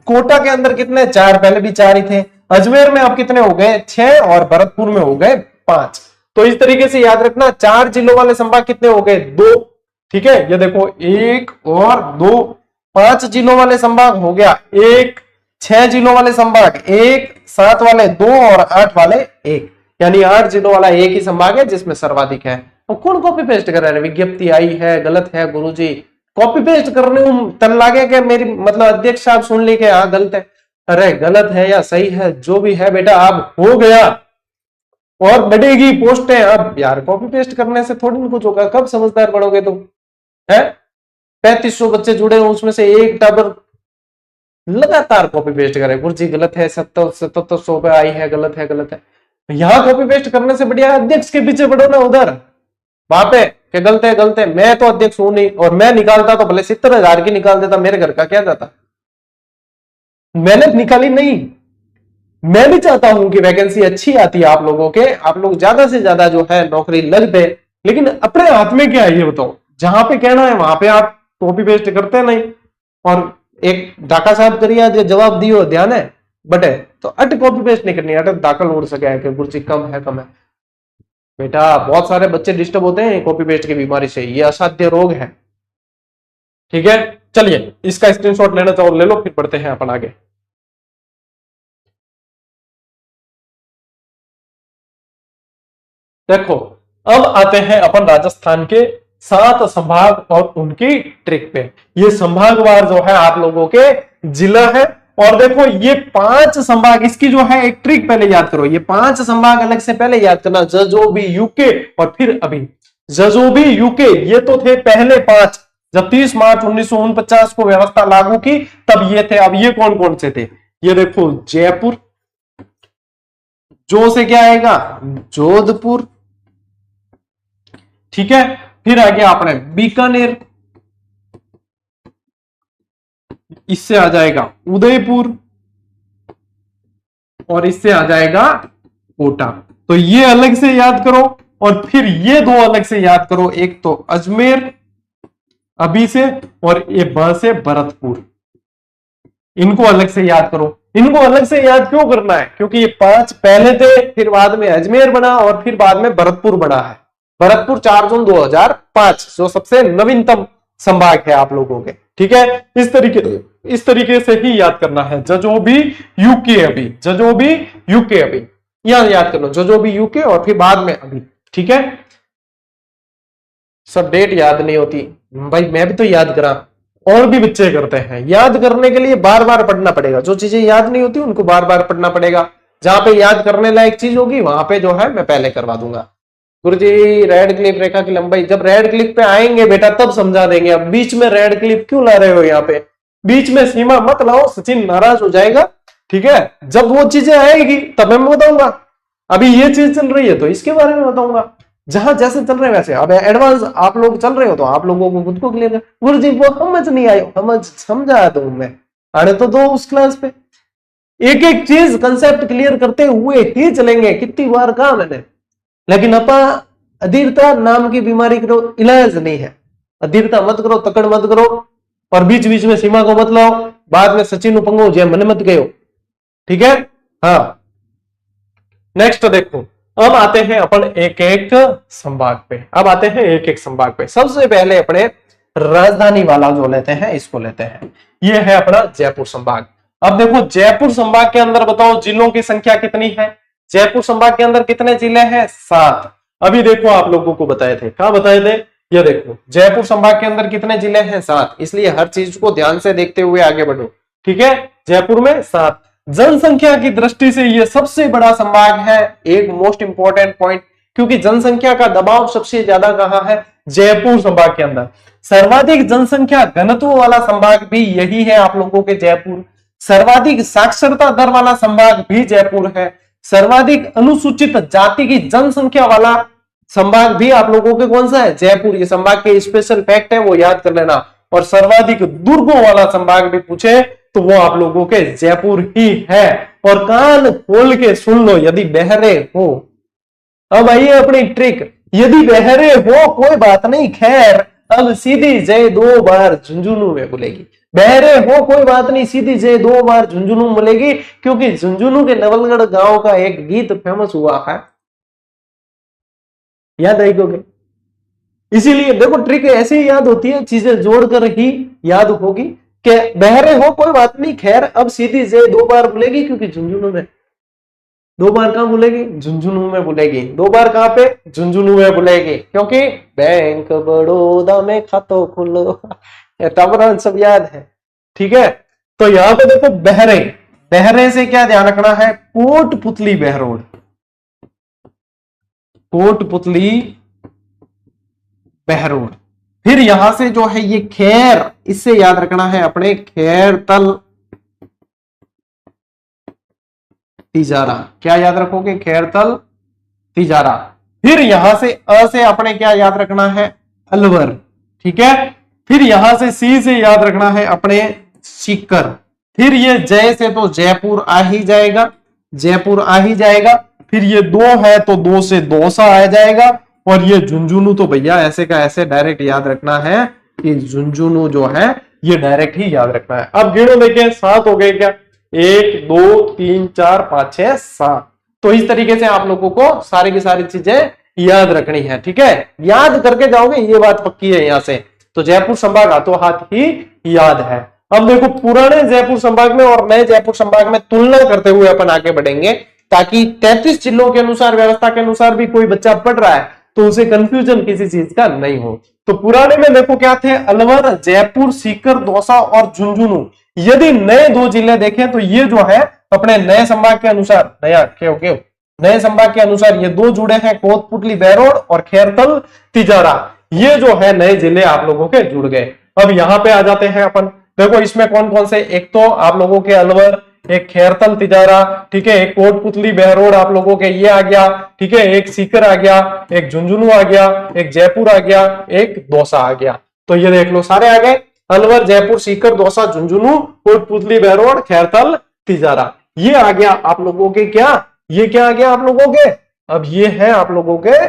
कोटा के अंदर कितने? 4, पहले भी 4 ही थे। अजमेर में अब कितने हो गए? 6, और भरतपुर में हो गए 5। तो इस तरीके से याद रखना, 4 जिलों वाले संभाग कितने हो गए? 2। ठीक है, ये देखो 1 और 2। 5 जिलों वाले संभाग हो गया 1, 6 जिलों वाले संभाग 1, 7 वाले 2 और 8 वाले 1, यानी 8 जिलों वाला एक ही संभाग है जिसमें सर्वाधिक है। तो कौन कॉपी पेस्ट कर रहा है? विज्ञप्ति आई है, गलत है गुरुजी। कॉपी पेस्ट करने में तन लागे क्या? मेरी मतलब अध्यक्ष साहब सुन ली के हाँ गलत है। अरे गलत है या सही है, जो भी है बेटा, अब हो गया और बढ़ेगी पोस्टें। अब यार कॉपी पेस्ट करने से थोड़ी ना कुछ होगा। कब समझदार पढ़ोगे तुम? है 3500 बच्चे जुड़े हो, उसमें से एक टाबर लगातार कॉपी पेस्ट करे, गुरुजी गलत है, 7700 पे आई है, गलत है, गलत है। यहां कॉपी पेस्ट करने से बढ़िया अध्यक्ष के पीछे पढ़ो ना, उधर वहां पे कि गलत है, गलत है। मैं तो अध्यक्ष हूं नहीं, और मैं निकालता तो भले 70,000 की निकाल देता, मेरे घर का क्या जाता। मेहनत निकाली नहीं। मैं भी चाहता हूं कि वैकेंसी अच्छी आती है आप लोगों के, आप लोग ज्यादा से ज्यादा जो है नौकरी लग दे, लेकिन अपने हाथ में क्या है ये बताओ। जहां पे कहना है वहां पे आप कॉपी पेस्ट करते नहीं। और एक ढाका साहब करिए जो जवाब दियो, ध्यान है बटे, तो अट कॉपी पेस्ट नहीं करनी, अट दाखिल उड़ सके है कि गुरुजी कम है, कम है। बेटा बहुत सारे बच्चे डिस्टर्ब होते हैं कॉपी पेस्ट की बीमारी से, ये असाध्य रोग है। ठीक है, चलिए इसका स्क्रीनशॉट लेना चाहो ले लो, फिर पढ़ते हैं अपन आगे। देखो अब आते हैं अपन राजस्थान के 7 संभाग और उनकी ट्रिक पे। ये संभागवार जो है आप लोगों के जिला है। और देखो ये 5 संभाग, इसकी जो है एक ट्रिक पहले याद करो। ये 5 संभाग अलग से पहले याद करना, जजोबी, यूके और फिर अभी। जजोबी, यूके ये तो थे पहले 5, जब 30 मार्च 1949 को व्यवस्था लागू की तब ये थे। अब ये कौन कौन से थे? ये देखो जयपुर, जो से क्या आएगा? जोधपुर। ठीक है, फिर आ गया अपने बीकानेर, इससे आ जाएगा उदयपुर, और इससे आ जाएगा कोटा। तो ये अलग से याद करो, और फिर ये 2 अलग से याद करो। एक तो अजमेर अभी से, और ये ब से भरतपुर, इनको अलग से याद करो। इनको अलग से याद क्यों करना है? क्योंकि ये 5 पहले थे, फिर बाद में अजमेर बना, और फिर बाद में भरतपुर बना है। भरतपुर 4 जून 2005 जो सबसे नवीनतम संभाग है आप लोगों के। ठीक है, इस तरीके से ही याद करना है। जजोबी, यूके अभी, जजोबी, यूके अभी। यहां याद कर लो, जो भी यूके और फिर बाद में अभी। ठीक है, सब डेट याद नहीं होती भाई, मैं भी तो याद करा, और भी बच्चे करते हैं। याद करने के लिए बार बार पढ़ना पड़ेगा, जो चीजें याद नहीं होती उनको बार बार पढ़ना पड़ेगा। जहां पे याद करने लायक चीज होगी वहां पे जो है मैं पहले करवा दूंगा। गुरुजी रेड क्लिप रेखा की लंबाई, जब रेड क्लिप पे आएंगे बेटा तब समझा देंगे। अब बीच में रेड क्लिप क्यों ला रहे हो यहाँ पे, बीच में सीमा मत लाओ, सचिन नाराज हो जाएगा। ठीक है, जब वो चीजें आएगी तब मैं बताऊंगा। अभी ये चीज चल रही है तो इसके बारे में बताऊंगा, जहां जैसे चल रहे हैं वैसे। अब एडवांस आप लोग चल रहे हो तो आप लोगों को खुद को क्लियर कर। गुरुजी वो समझ नहीं आयो, समझा दूं मैं, आने तो दो उस क्लास पे। एक एक चीज कंसेप्ट क्लियर करते हुए ही चलेंगे, कितनी बार कहा मैंने। लेकिन अपा अधीरता नाम की बीमारी करो, इलाज नहीं है। अधीरता मत करो, तकड़ मत करो, और बीच बीच में सीमा को मत लाओ, बाद में सचिन उपंगो जय मन मत गयो। ठीक है, हाँ। नेक्स्ट देखो, अब आते हैं अपन एक एक संभाग पे। अब आते हैं एक एक संभाग पे। सबसे पहले अपने राजधानी वाला जो लेते हैं इसको लेते हैं, ये है अपना जयपुर संभाग। अब देखो जयपुर संभाग के अंदर बताओ जिलों की संख्या कितनी है। जयपुर संभाग के अंदर कितने जिले हैं, 7। अभी देखो आप लोगों को बताए थे, कहां बताए थे, ये देखो जयपुर संभाग के अंदर कितने जिले हैं, 7। इसलिए हर चीज को ध्यान से देखते हुए आगे बढ़ो। ठीक है, जयपुर में 7। जनसंख्या की दृष्टि से यह सबसे बड़ा संभाग है, एक मोस्ट इंपॉर्टेंट पॉइंट, क्योंकि जनसंख्या का दबाव सबसे ज्यादा कहां है, जयपुर संभाग के अंदर। सर्वाधिक जनसंख्या घनत्व वाला संभाग भी यही है आप लोगों के, जयपुर। सर्वाधिक साक्षरता दर वाला संभाग भी जयपुर है। सर्वाधिक अनुसूचित जाति की जनसंख्या वाला संभाग भी आप लोगों के कौन सा है, जयपुर। ये संभाग के स्पेशल फैक्ट है, वो याद कर लेना। और सर्वाधिक दुर्गों वाला संभाग भी पूछे तो वो आप लोगों के जयपुर ही है। और कान खोल के सुन लो यदि बहरे हो। अब आइए अपनी ट्रिक, यदि बहरे हो कोई बात नहीं, खैर अब सीधी जय 2 बार झुंझुनू में बोलेगी। बहरे हो कोई बात नहीं, सीधी जय 2 बार झुंझुनू बोलेगी, क्योंकि झुंझुनू के नवलगढ़ गांव का एक गीत फेमस हुआ है, याद रखोगे। इसीलिए देखो ट्रिक ऐसे ही याद होती है, चीजें जोड़कर ही याद होगी। कि बहरे हो कोई बात नहीं, खैर अब सीधी जय 2 बार बोलेगी, क्योंकि झुंझुनू में 2 बार कहां बोलेगी, झुंझुनू में बोलेगी। 2 बार कहां पे, झुंझुनू में बोलेगी, क्योंकि बैंक बड़ौदा में खातो खुलो, तमरन सब याद है। ठीक है, तो यहां पे देखो बहरे, बहरे से क्या ध्यान रखना है, कोटपुतली बहरोड, कोटपुतली बहरोड। फिर यहां से जो है ये खैर, इससे याद रखना है अपने खैरतल तिजारा। क्या याद रखोगे, खैरतल तिजारा। फिर यहां से अ से अपने क्या याद रखना है, अलवर। ठीक है, फिर यहां से सी से याद रखना है अपने सीकर। फिर ये जय से तो जयपुर आ ही जाएगा, जयपुर आ ही जाएगा। फिर ये 2 है तो 2 से दौसा आ जाएगा। और ये झुंझुनू तो भैया ऐसे का ऐसे डायरेक्ट याद रखना है कि झुंझुनू जो है ये डायरेक्ट ही याद रखना है। अब गिनो देखिए, 7 हो गए क्या, 1 2 3 4 5 6 7। तो इस तरीके से आप लोगों को सारी की सारी चीजें याद रखनी है। ठीक है, याद करके जाओगे ये बात पक्की है यहां से। तो जयपुर संभाग हाथों हाथ ही याद है। अब देखो पुराने जयपुर संभाग में और नए जयपुर संभाग में तुलना करते हुए अपन आगे बढ़ेंगे, ताकि 33 जिलों के अनुसार, व्यवस्था के अनुसार भी कोई बच्चा पढ़ रहा है तो उसे कंफ्यूजन किसी चीज का नहीं हो। तो पुराने में देखो क्या थे, अलवर, जयपुर, सीकर, दौसा और झुंझुनू। यदि नए 2 जिले देखें तो ये जो है अपने नए संभाग के अनुसार, नया क्यों नए संभाग के अनुसार ये 2 जुड़े हैं, कोटपुतली बहरोड और खैरतल तिजारा। ये जो है नए जिले आप लोगों के जुड़ गए। अब यहां पे आ जाते हैं अपन, देखो इसमें कौन कौन से, एक तो आप लोगों के अलवर, एक खैरतल तिजारा, ठीक है, एक कोटपुतली बहरोड आप लोगों के ये आ गया, ठीक है, एक सीकर आ गया, एक झुंझुनू आ गया, एक जयपुर आ गया, एक दौसा आ गया। तो ये देख लो सारे आ गए, अलवर, जयपुर, सीकर, दौसा, झुंझुनू, कोटपुतली बहरोड, खैरतल तिजारा। ये आ गया आप लोगों के क्या, ये क्या आ गया आप लोगों के, अब ये है आप लोगों के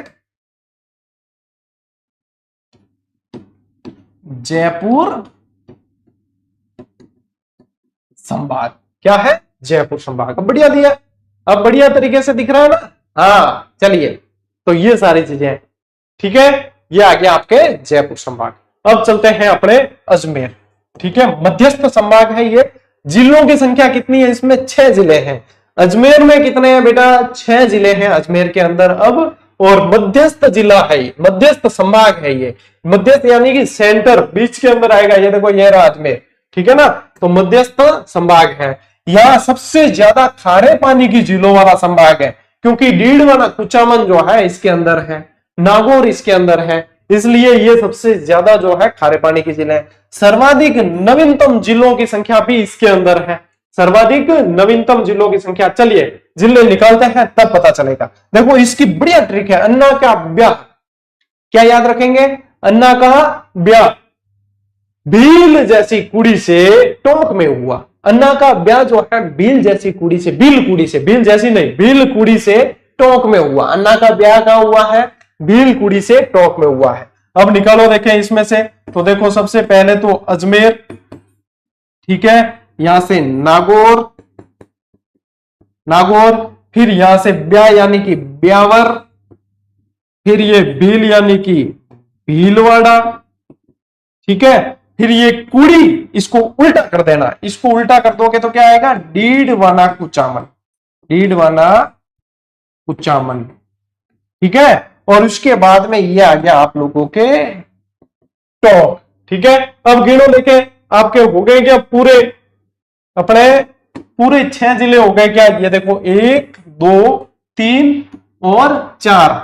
जयपुर संभाग। क्या है, जयपुर संभाग। अब बढ़िया दिया, अब बढ़िया तरीके से दिख रहा है ना। हाँ चलिए, तो ये सारी चीजें, ठीक है, ये आ गया आपके जयपुर संभाग। अब चलते हैं अपने अजमेर। ठीक है, मध्यस्थ संभाग है ये। जिलों की संख्या कितनी है इसमें, 6 जिले हैं। अजमेर में कितने हैं बेटा? 6 जिले हैं अजमेर के अंदर अब, और मध्यस्थ जिला है ये, मध्यस्थ संभाग है ये। मध्यस्थ यानी कि सेंटर, बीच के अंदर आएगा। ये देखो ये रहा अजमेर, ठीक है ना, तो मध्यस्थ संभाग है। यहाँ सबसे ज्यादा खारे पानी की झीलों वाला संभाग है, क्योंकि डीडवाना कुचामन जो है इसके अंदर है, नागौर इसके अंदर है, इसलिए ये सबसे ज्यादा जो है खारे पानी की जिले है। सर्वाधिक नवीनतम जिलों की संख्या भी इसके अंदर है, सर्वाधिक नवीनतम जिलों की संख्या। चलिए जिले निकालते हैं तब पता चलेगा। देखो इसकी बढ़िया ट्रिक है, अन्ना का ब्याह, क्या याद रखेंगे? अन्ना का ब्याह भील जैसी कुड़ी से टोंक में हुआ। अन्ना का ब्याह जो है भील जैसी कुड़ी से, भील कुड़ी से, भील जैसी नहीं, भील कुड़ी से टोंक में हुआ। अन्ना का ब्याह कहां हुआ है? भील कुड़ी से टोंक में हुआ है। अब निकालो देखें इसमें से, तो देखो सबसे पहले तो अजमेर, ठीक है, यहां से नागौर, नागौर, फिर यहां से ब्याह यानी कि ब्यावर, फिर ये भील यानी कि भीलवाड़ा, ठीक है, फिर ये कुड़ी, इसको उल्टा कर देना, इसको उल्टा कर दोगे तो क्या आएगा? डीडवाना कुचामन, डीडवाना कुचामन, ठीक है। और उसके बाद में ये आ गया आप लोगों के टोंक, ठीक है। अब गिनो देखे आपके हो गए क्या पूरे, अपने पूरे 6 जिले हो गए क्या? ये देखो 1 2 3 और 4,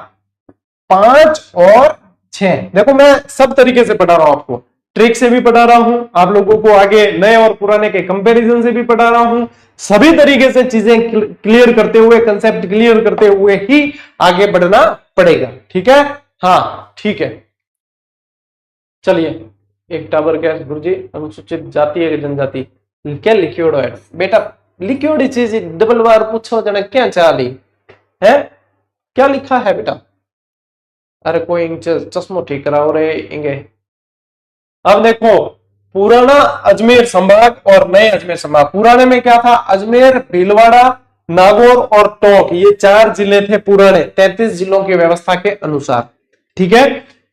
5 और 6। देखो मैं सब तरीके से पढ़ा रहा हूं आपको, ट्रिक से भी पढ़ा रहा हूं आप लोगों को, आगे नए और पुराने के कंपैरिजन से भी पढ़ा रहा हूं। सभी तरीके से चीजें क्लियर करते हुए, कंसेप्ट क्लियर करते हुए ही आगे बढ़ना पड़ेगा, ठीक है। हाँ ठीक है, चलिए। एक टावर गैस गुरुजी अनुसूचित जाति है जनजाति क्या लिखियोड़ो है बेटा? लिखियोड़ी चीज डबल बार पूछो जना क्या चाली है, क्या लिखा है बेटा? अरे कोई चश्मो ठीक कराओ रे इंगे। अब देखो पुराना अजमेर संभाग और नए अजमेर संभाग। पुराने में क्या था? अजमेर, भीलवाड़ा, नागौर और टोंक, ये 4 जिले थे पुराने 33 जिलों की व्यवस्था के अनुसार, ठीक है।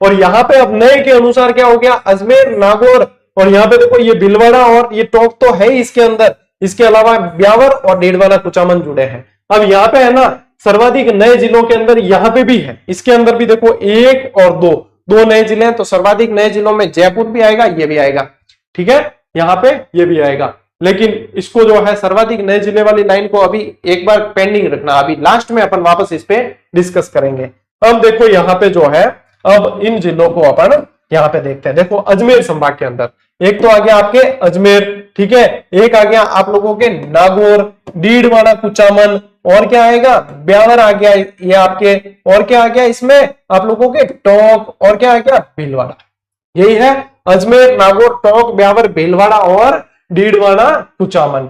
और यहाँ पे अब नए के अनुसार क्या हो गया? अजमेर, नागौर, और यहाँ पे देखो ये भीलवाड़ा और ये टोंक तो है इसके अंदर, इसके अलावा ब्यावर और डीडवाना कुचामन जुड़े हैं। अब यहाँ पे है ना सर्वाधिक नए जिलों के अंदर यहाँ पे भी है, इसके अंदर भी देखो 1 और 2 नए जिले हैं, तो सर्वाधिक नए जिलों में जयपुर भी आएगा, ये भी आएगा, ठीक है, यहाँ पे ये भी आएगा। लेकिन इसको जो है सर्वाधिक नए जिले वाली लाइन को अभी एक बार पेंडिंग रखना, अभी लास्ट में अपन वापस इस पे डिस्कस करेंगे। अब देखो यहाँ पे जो है, अब इन जिलों को अपन यहाँ पे देखते हैं। देखो अजमेर संभाग के अंदर एक तो आ गया आपके अजमेर, ठीक है, एक आ गया आप लोगों के नागौर, डीडवाना कुचामन, और क्या आएगा? ब्यावर आ गया ये आपके, और क्या आ गया इसमें? आप लोगों के टोंक, और क्या आ गया? भीलवाड़ा। यही है अजमेर, नागौर, टोंक, ब्यावर, भीलवाड़ा और डीडवाना कुचामन।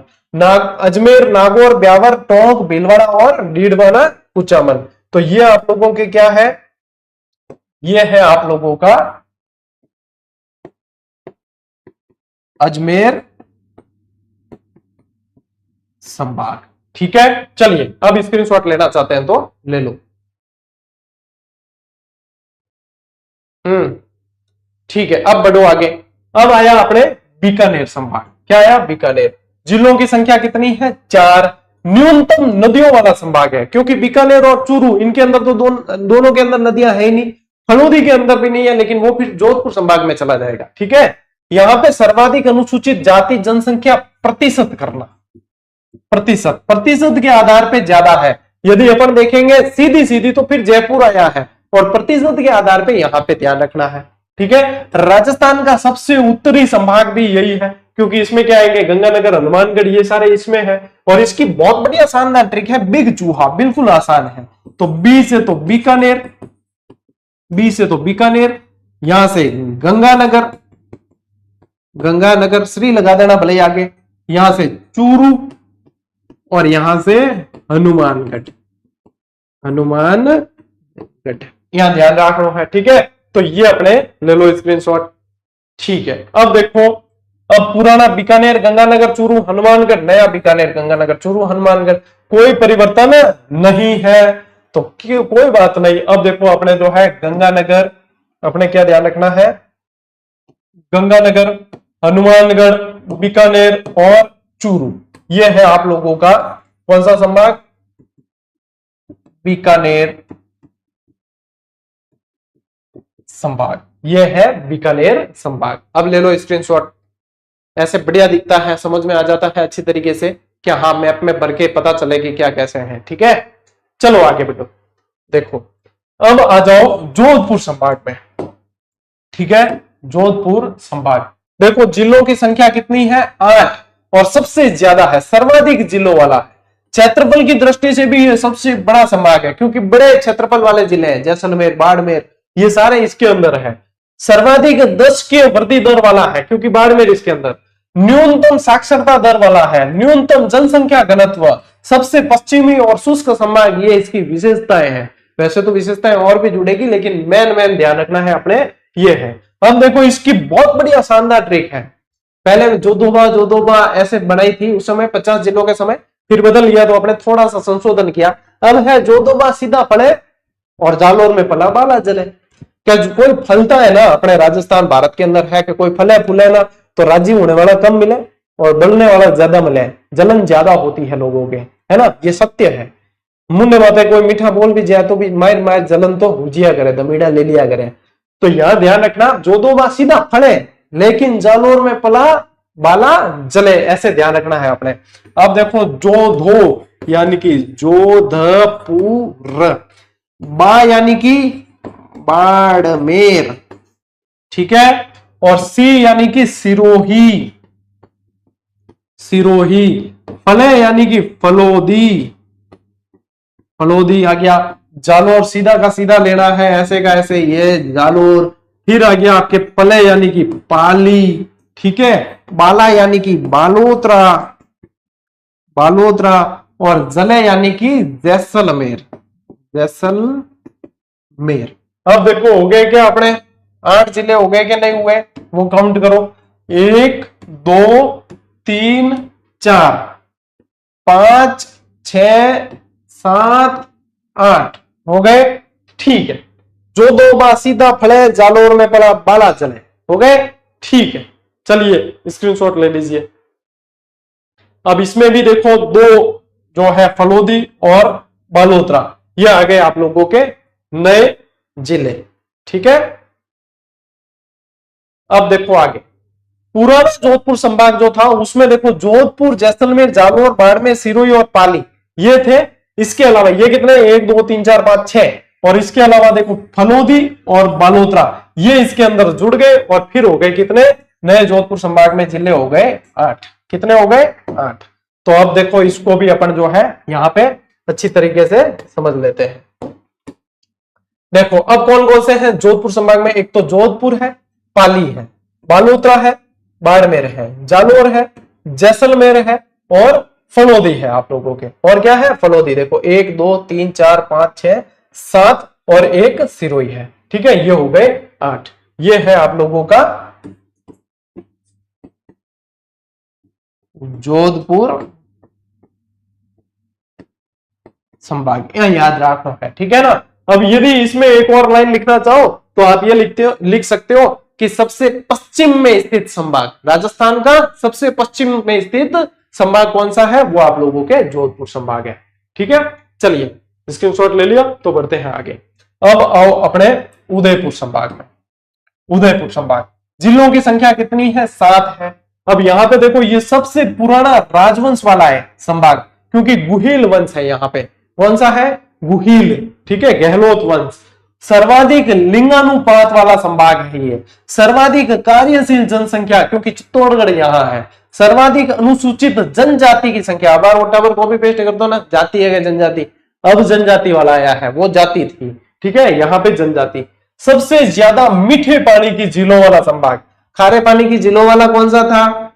अजमेर, नागौर, ब्यावर, टोंक, भीलवाड़ा और डीडवाना कुचामन। तो ये आप लोगों के क्या है? ये है आप लोगों का अजमेर संभाग, ठीक है। चलिए अब स्क्रीनशॉट लेना चाहते हैं तो ले लो। ठीक है, अब बढ़ो आगे। अब आया अपने बीकानेर संभाग। क्या आया? बीकानेर। जिलों की संख्या कितनी है? 4। न्यूनतम नदियों वाला संभाग है, क्योंकि बीकानेर और चूरू इनके अंदर तो दोनों के अंदर नदियां है ही नहीं, हल्द्वानी के अंदर भी नहीं है, लेकिन वो फिर जोधपुर संभाग में चला जाएगा, ठीक है। यहां पे सर्वाधिक अनुसूचित जाति जनसंख्या प्रतिशत करना, प्रतिशत, प्रतिशत के आधार पे ज्यादा है। यदि अपन देखेंगे सीधी सीधी तो फिर जयपुर आया है, और प्रतिशत के आधार पे यहां पे ध्यान रखना है, ठीक है। राजस्थान का सबसे उत्तरी संभाग भी यही है, क्योंकि इसमें क्या आएंगे? गंगानगर, हनुमानगढ़, ये सारे इसमें है। और इसकी बहुत बढ़िया शानदार ट्रिक है, बिग चूहा, बिल्कुल आसान है। तो बी से तो बीकानेर, बी से तो बीकानेर, यहां से गंगानगर, गंगानगर श्री लगा देना भले आगे, यहां से चूरू, और यहां से हनुमानगढ़, हनुमानगढ़, यहां ध्यान रखना है, ठीक है। तो ये अपने ले लो स्क्रीनशॉट, ठीक है। अब देखो, अब पुराना बीकानेर, गंगानगर, चूरू, हनुमानगढ़, नया बीकानेर, गंगानगर, चूरू, हनुमानगढ़, कोई परिवर्तन नहीं है, तो कोई बात नहीं। अब देखो अपने जो है गंगानगर, अपने क्या ध्यान रखना है? गंगानगर, हनुमानगढ़, बीकानेर और चूरू, ये है आप लोगों का कौन सा संभाग? बीकानेर संभाग। यह है बीकानेर संभाग। अब ले लो स्क्रीनशॉट, ऐसे बढ़िया दिखता है, समझ में आ जाता है अच्छी तरीके से कि हाँ मैप में भर के पता चले कि क्या कैसे है। ठीक है, चलो आगे बढ़ो। देखो अब आ जाओ जोधपुर संभाग में। ठीक है, जोधपुर संभाग देखो जिलों की संख्या कितनी है? 8, और सबसे ज्यादा है, सर्वाधिक जिलों वाला है। क्षेत्रफल की दृष्टि से भी ये सबसे बड़ा संभाग है, क्योंकि बड़े क्षेत्रफल वाले जिले हैं, जैसलमेर, बाड़मेर, ये सारे इसके अंदर है। सर्वाधिक 10 के वृद्धि दर वाला है, क्योंकि बाड़मेर इसके अंदर। न्यूनतम साक्षरता दर वाला है, न्यूनतम जनसंख्या घनत्व, सबसे पश्चिमी और शुष्क संभाग, ये इसकी विशेषताएं हैं। वैसे तो विशेषताएं और भी जुड़ेगी, लेकिन मेन ध्यान रखना है अपने ये है। अब देखो इसकी बहुत बढ़िया शानदार ट्रिक है। पहले जोधोबा ऐसे बनाई थी उस समय 50 जिलों के समय, फिर बदल लिया तो अपने थोड़ा सा संशोधन किया। अब है जोधोबा सीधा पड़े और जालोर में पला बाला जले। क्या कोई फलता है ना अपने राजस्थान भारत के अंदर है कि कोई फले फूले ना तो राजी होने वाला कम मिले और बनने वाला ज्यादा मिले, जलन ज्यादा होती है लोगों के, है ना, ये सत्य है। मुन्ने बातें कोई मीठा बोल भी जाए तो भी मायर मायर जलन तो हुजिया करे, दमीड़ा ले लिया करे। तो यहां ध्यान रखना, जोधोबा सीधा फले लेकिन जालोर में पला बाला जले, ऐसे ध्यान रखना है अपने। अब देखो जोधो यानी कि जोधपुर, बा यानी कि बाड़मेर, ठीक है, और सी यानी कि सिरोही, सिरोही, फले यानी कि फलोदी, फलोदी आ गया। जालोर सीधा का सीधा लेना है, ऐसे का ऐसे, ये जालोर। फिर आ गया आपके पले यानी कि पाली, ठीक है, बाला यानी कि बालोतरा, बालोतरा, और जले यानी कि जैसलमेर, जैसलमेर। अब देखो हो गए क्या अपने 8 जिले हो गए कि नहीं हुए, वो काउंट करो। 1 2 3 4 5 6 7 8 हो गए। ठीक है, जोधोबा सीधा फले जालोर में पड़ा बाला चले, हो गए। ठीक है, चलिए स्क्रीनशॉट ले लीजिए। अब इसमें भी देखो 2 जो है फलोदी और बालोतरा, ये आ गए आप लोगों के नए जिले। ठीक है, अब देखो आगे पुराना जोधपुर संभाग जो था उसमें देखो जोधपुर, जैसलमेर, जालोर, बाड़मेर, सिरोही और पाली ये थे। इसके अलावा ये कितने 1 2 3 4 5 6, और इसके अलावा देखो फलोदी और बालोतरा ये इसके अंदर जुड़ गए, और फिर हो गए कितने नए जोधपुर संभाग में जिले हो गए 8। कितने हो गए 8। तो अब देखो इसको भी अपन जो है यहां पे अच्छी तरीके से समझ लेते हैं। देखो अब कौन कौन से हैं जोधपुर संभाग में? एक तो जोधपुर है, पाली है, बालोतरा है, बाड़मेर है, जालोर है, जैसलमेर है और फलोदी है आप लोगों के। और क्या है? फलोदी। देखो 1 2 3 4 5 6 7 और एक सिरोही है। ठीक है, ये हो गए 8। ये है आप लोगों का जोधपुर संभाग, याद रखना है। ठीक है ना। अब यदि इसमें एक और लाइन लिखना चाहो तो आप ये लिख सकते हो कि सबसे पश्चिम में स्थित संभाग, राजस्थान का सबसे पश्चिम में स्थित संभाग कौन सा है? वो आप लोगों के जोधपुर संभाग है। ठीक है, चलिए स्क्रीनशॉट ले लिया तो बढ़ते हैं आगे। अब आओ अपने उदयपुर संभाग में। उदयपुर संभाग जिलों की संख्या कितनी है? 7 है। अब यहां पे देखो ये सबसे पुराना राजवंश वाला है संभाग, क्योंकि गुहिल वंश है यहाँ पे। कौन सा है? गुहिल। ठीक है, गहलोत वंश। सर्वाधिक लिंगानुपात वाला संभाग है ये। सर्वाधिक कार्यशील जनसंख्या, क्योंकि चित्तौड़गढ़ यहाँ है। सर्वाधिक अनुसूचित जनजाति की संख्या, बार वोटावर कॉपी पेस्ट कर दो ना, जाति है जनजाति, अब जनजाति वाला आया है, वो जाति थी। ठीक है, यहाँ पे जनजाति। सबसे ज्यादा मीठे पानी की झीलों वाला संभाग, खारे पानी की झीलों वाला कौन सा था?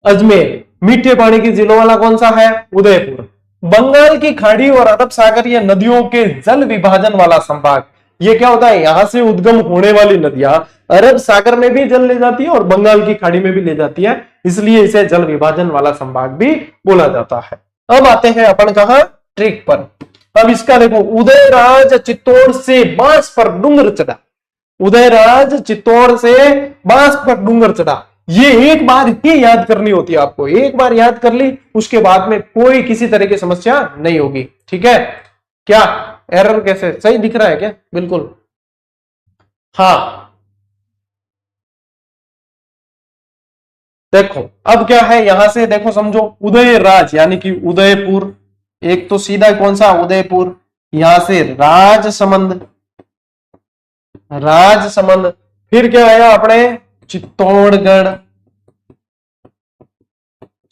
अजमेर। मीठे पानी की झीलों वाला कौन सा है? उदयपुर। बंगाल की खाड़ी और अरब सागरीय नदियों के जल विभाजन वाला संभाग, ये क्या होता है? यहां से उद्गम होने वाली नदियां अरब सागर में भी जल ले जाती है और बंगाल की खाड़ी में भी ले जाती है, इसलिए इसे जल विभाजन वाला संभाग भी बोला जाता है। अब आते हैं अपन कहां? ट्रिक पर। अब इसका देखो, उदयराज चित्तौड़ से बांस पर डूंगर चढ़ा, उदयराज चित्तौड़ से बांस पर डूंगर चढ़ा, ये एक बार ही याद करनी होती है आपको, एक बार याद कर ली उसके बाद में कोई किसी तरह की समस्या नहीं होगी। ठीक है, क्या एरर कैसे सही दिख रहा है क्या? बिल्कुल हाँ। देखो अब क्या है, यहां से देखो समझो, उदय राज यानी कि उदयपुर, एक तो सीधा कौन सा उदयपुर, यहां से राजसमंद, राजसमंद, फिर क्या आया अपने चित्तौड़गढ़,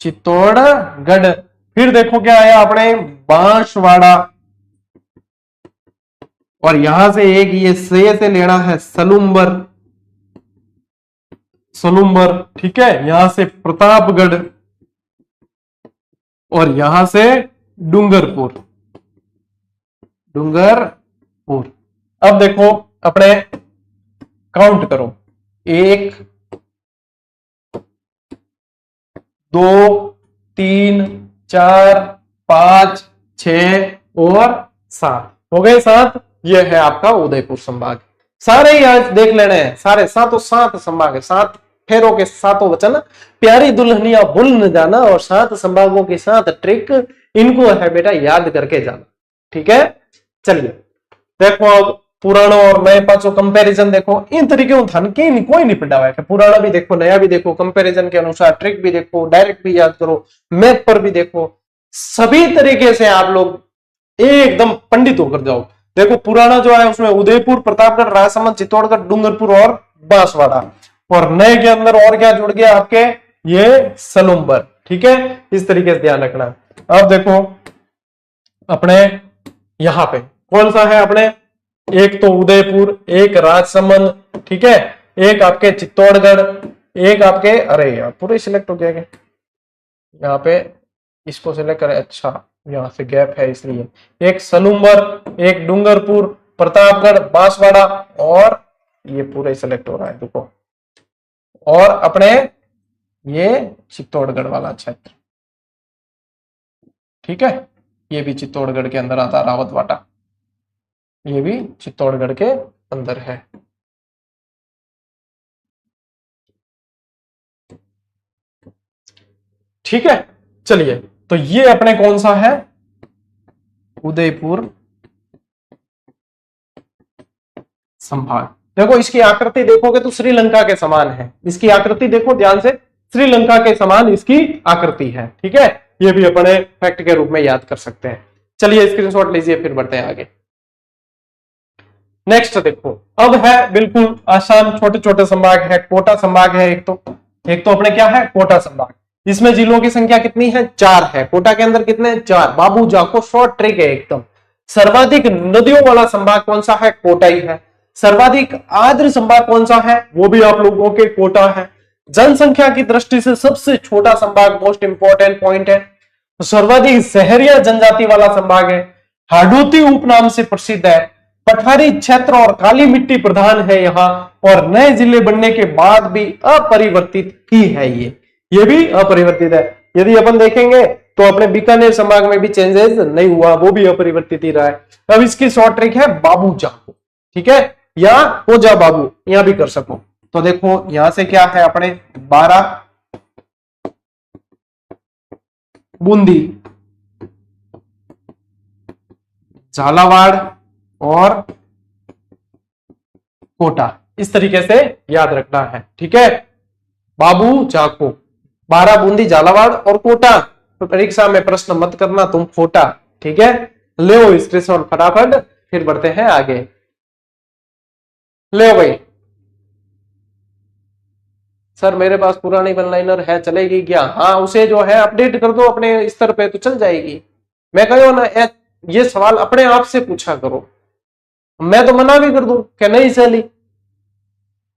चित्तौड़गढ़, फिर देखो क्या आया अपने बांसवाड़ा, और यहां से एक ये से लेना है सलूम्बर, सलूम्बर, ठीक है, यहां से प्रतापगढ़, और यहां से डूंगरपुर, डूंगरपुर। अब देखो अपने काउंट करो, 1 2 3 4 5 6 और 7 हो गए 7। ये है आपका उदयपुर संभाग। सारे ही आज देख लेने हैं, सारे सातों 7 संभाग है, 7 फेरों के 7 वचन, प्यारी दुल्हनिया भूल न जाना, और 7 संभागों की 7 ट्रिक, इनको है बेटा याद करके जाना। ठीक है, चलिए देखो अब पुराना और नए पांचों कंपैरिजन देखो, इन तरीके धन के कोई नहीं पिटा हुआ है, पुराना भी देखो नया भी देखो, कंपैरिजन के अनुसार ट्रिक भी देखो, डायरेक्ट भी याद करो, मैप पर भी देखो, सभी तरीके से आप लोग एकदम पंडित होकर जाओ। देखो पुराना जो है उसमें उदयपुर, प्रतापगढ़, राजसमंद, चित्तौड़गढ़, डूंगरपुर और बांसवाड़ा, और नए के अंदर और क्या जुड़ गया आपके, ये सलूम्बर। ठीक है, इस तरीके से ध्यान रखना। अब देखो अपने यहां पे कौन सा है अपने, एक तो उदयपुर, एक राजसमंद, ठीक है, एक आपके चित्तौड़गढ़, एक आपके, अरे यार पूरे सिलेक्ट हो गया क्या, यहाँ पे इसको सिलेक्ट करें, अच्छा यहां से गैप है इसलिए, एक सलूम्बर, एक डूंगरपुर, प्रतापगढ़, बांसवाड़ा, और ये पूरे सिलेक्ट हो रहा है देखो, और अपने ये चित्तौड़गढ़ वाला क्षेत्र। ठीक है, ये भी चित्तौड़गढ़ के अंदर आता, रावतवाटा, ये भी चित्तौड़गढ़ के अंदर है। ठीक है, चलिए तो ये अपने कौन सा है, उदयपुर संभाग। देखो इसकी आकृति देखोगे तो श्रीलंका के समान है, इसकी आकृति देखो ध्यान से, श्रीलंका के समान इसकी आकृति है। ठीक है, ये भी अपने फैक्ट के रूप में याद कर सकते हैं। चलिए स्क्रीनशॉट लीजिए, फिर बढ़ते हैं आगे। नेक्स्ट देखो अब है बिल्कुल आसान, छोटे छोटे संभाग है, कोटा संभाग है, एक तो अपने क्या है, कोटा संभाग। इसमें जिलों की संख्या कितनी है, 4 है। कोटा के अंदर कितने, 4। बाबू जाको शॉर्ट ट्रिक है एकदम। सर्वाधिक नदियों वाला संभाग कौन सा है, कोटा ही है। सर्वाधिक आर्द्र संभाग कौन सा है, वो भी आप लोगों के कोटा है। जनसंख्या की दृष्टि से सबसे छोटा संभाग, मोस्ट इंपॉर्टेंट पॉइंट है। सर्वाधिक शहरिया जनजाति वाला संभाग है, हाडोती उपनाम से प्रसिद्ध है। पठारी क्षेत्र और काली मिट्टी प्रधान है यहाँ, और नए जिले बनने के बाद भी अपरिवर्तित ही है ये भी अपरिवर्तित है। यदि अपन देखेंगे तो अपने बीकानेर संभाग में भी चेंजेस नहीं हुआ, वो भी अपरिवर्तित ही रहा है। अब इसकी शॉर्ट ट्रिक है बाबू जाको। ठीक है, या हो जा बाबू, यहां भी कर सको। तो देखो यहां से क्या है अपने 12 बूंदी, झालावाड़ और कोटा, इस तरीके से याद रखना है। ठीक है, बाबू जाको, 12 बूंदी, झालावाड़ और कोटा। तो परीक्षा में प्रश्न मत करना तुम खोटा। ठीक है, ले स्क्रीनशॉट फटाफट, फिर बढ़ते हैं आगे। ले भाई, सर मेरे पास पुरानी वन लाइनर है, चलेगी क्या? हाँ, उसे जो है अपडेट कर दो अपने स्तर पे तो चल जाएगी। मैं कहो ना, ये सवाल अपने आप से पूछा करो, मैं तो मना भी कर दूं कि नहीं चली,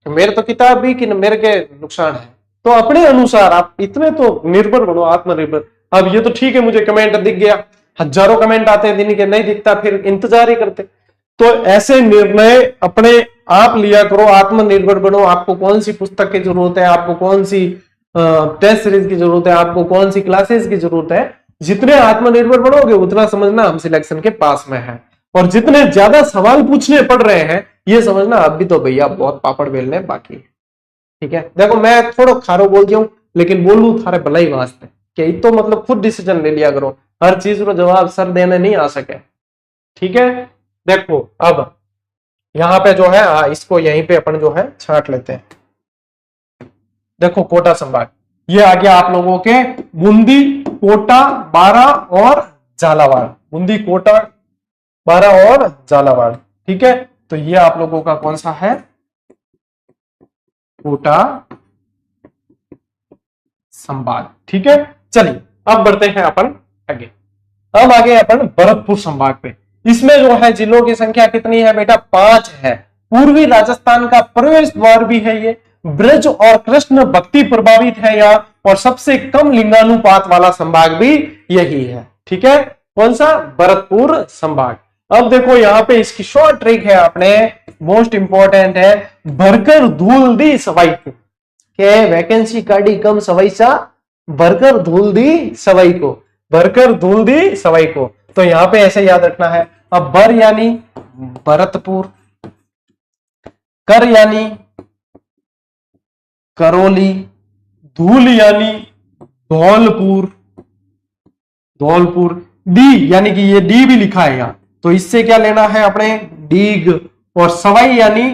मेरे तो किताब भी कि मेरे के नुकसान है। तो अपने अनुसार आप इतने तो निर्भर बनो, आत्मनिर्भर। अब ये तो ठीक है, मुझे कमेंट दिख गया, हजारों कमेंट आते हैं दिन के, नहीं दिखता फिर इंतजार ही करते। तो ऐसे निर्णय अपने आप लिया करो, आत्मनिर्भर बनो। आपको कौन सी पुस्तक की जरूरत है, आपको कौन सी टेस्ट सीरीज की जरूरत है, आपको कौन सी क्लासेस की जरूरत है, जितने आत्मनिर्भर बनोगे उतना समझना हम सिलेक्शन के पास में है। और जितने ज्यादा सवाल पूछने पड़ रहे हैं, ये समझना अब भी तो भैया बहुत पापड़ बेलने बाकी है। ठीक है, देखो मैं थोड़ा खारो बोल दिया हूं, लेकिन बोलू थारे भलाई वास्ते कि तो मतलब खुद डिसीजन ले लिया करो, हर चीज को जवाब सर देने नहीं आ सके। ठीक है, देखो अब यहां पे जो है इसको यहीं पे अपन जो है छांट लेते हैं। देखो कोटा संभाग, ये आ गया आप लोगों के बूंदी, कोटा, बारा और झालावाड़। बूंदी, कोटा, बारा और झालावाड़। ठीक है, तो ये आप लोगों का कौन सा है, कोटा संभाग। ठीक है, चलिए अब बढ़ते हैं अपन आगे। अब आगे अपन भरतपुर संभाग पे। इसमें जो है जिलों की संख्या कितनी है बेटा, 5 है। पूर्वी राजस्थान का प्रवेश द्वार भी है ये, ब्रज और कृष्ण भक्ति प्रभावित है यहाँ, और सबसे कम लिंगानुपात वाला संभाग भी यही है। ठीक है, कौन सा, भरतपुर संभाग। अब देखो यहाँ पे इसकी शॉर्ट ट्रिक है अपने, मोस्ट इंपॉर्टेंट है, भरकर धूल दी सवाई को, के वैकेंसी काढ़ी कम सवाई सा, भरकर धूल दी सवाई को, भरकर धूल दी सवाई को। तो यहां पे ऐसे याद रखना है। अब बर यानी भरतपुर, कर यानी करौली, धूल यानी धौलपुर, धौलपुर, डी यानी कि ये डी भी लिखा है यहां, तो इससे क्या लेना है अपने, डीग, और सवाई यानी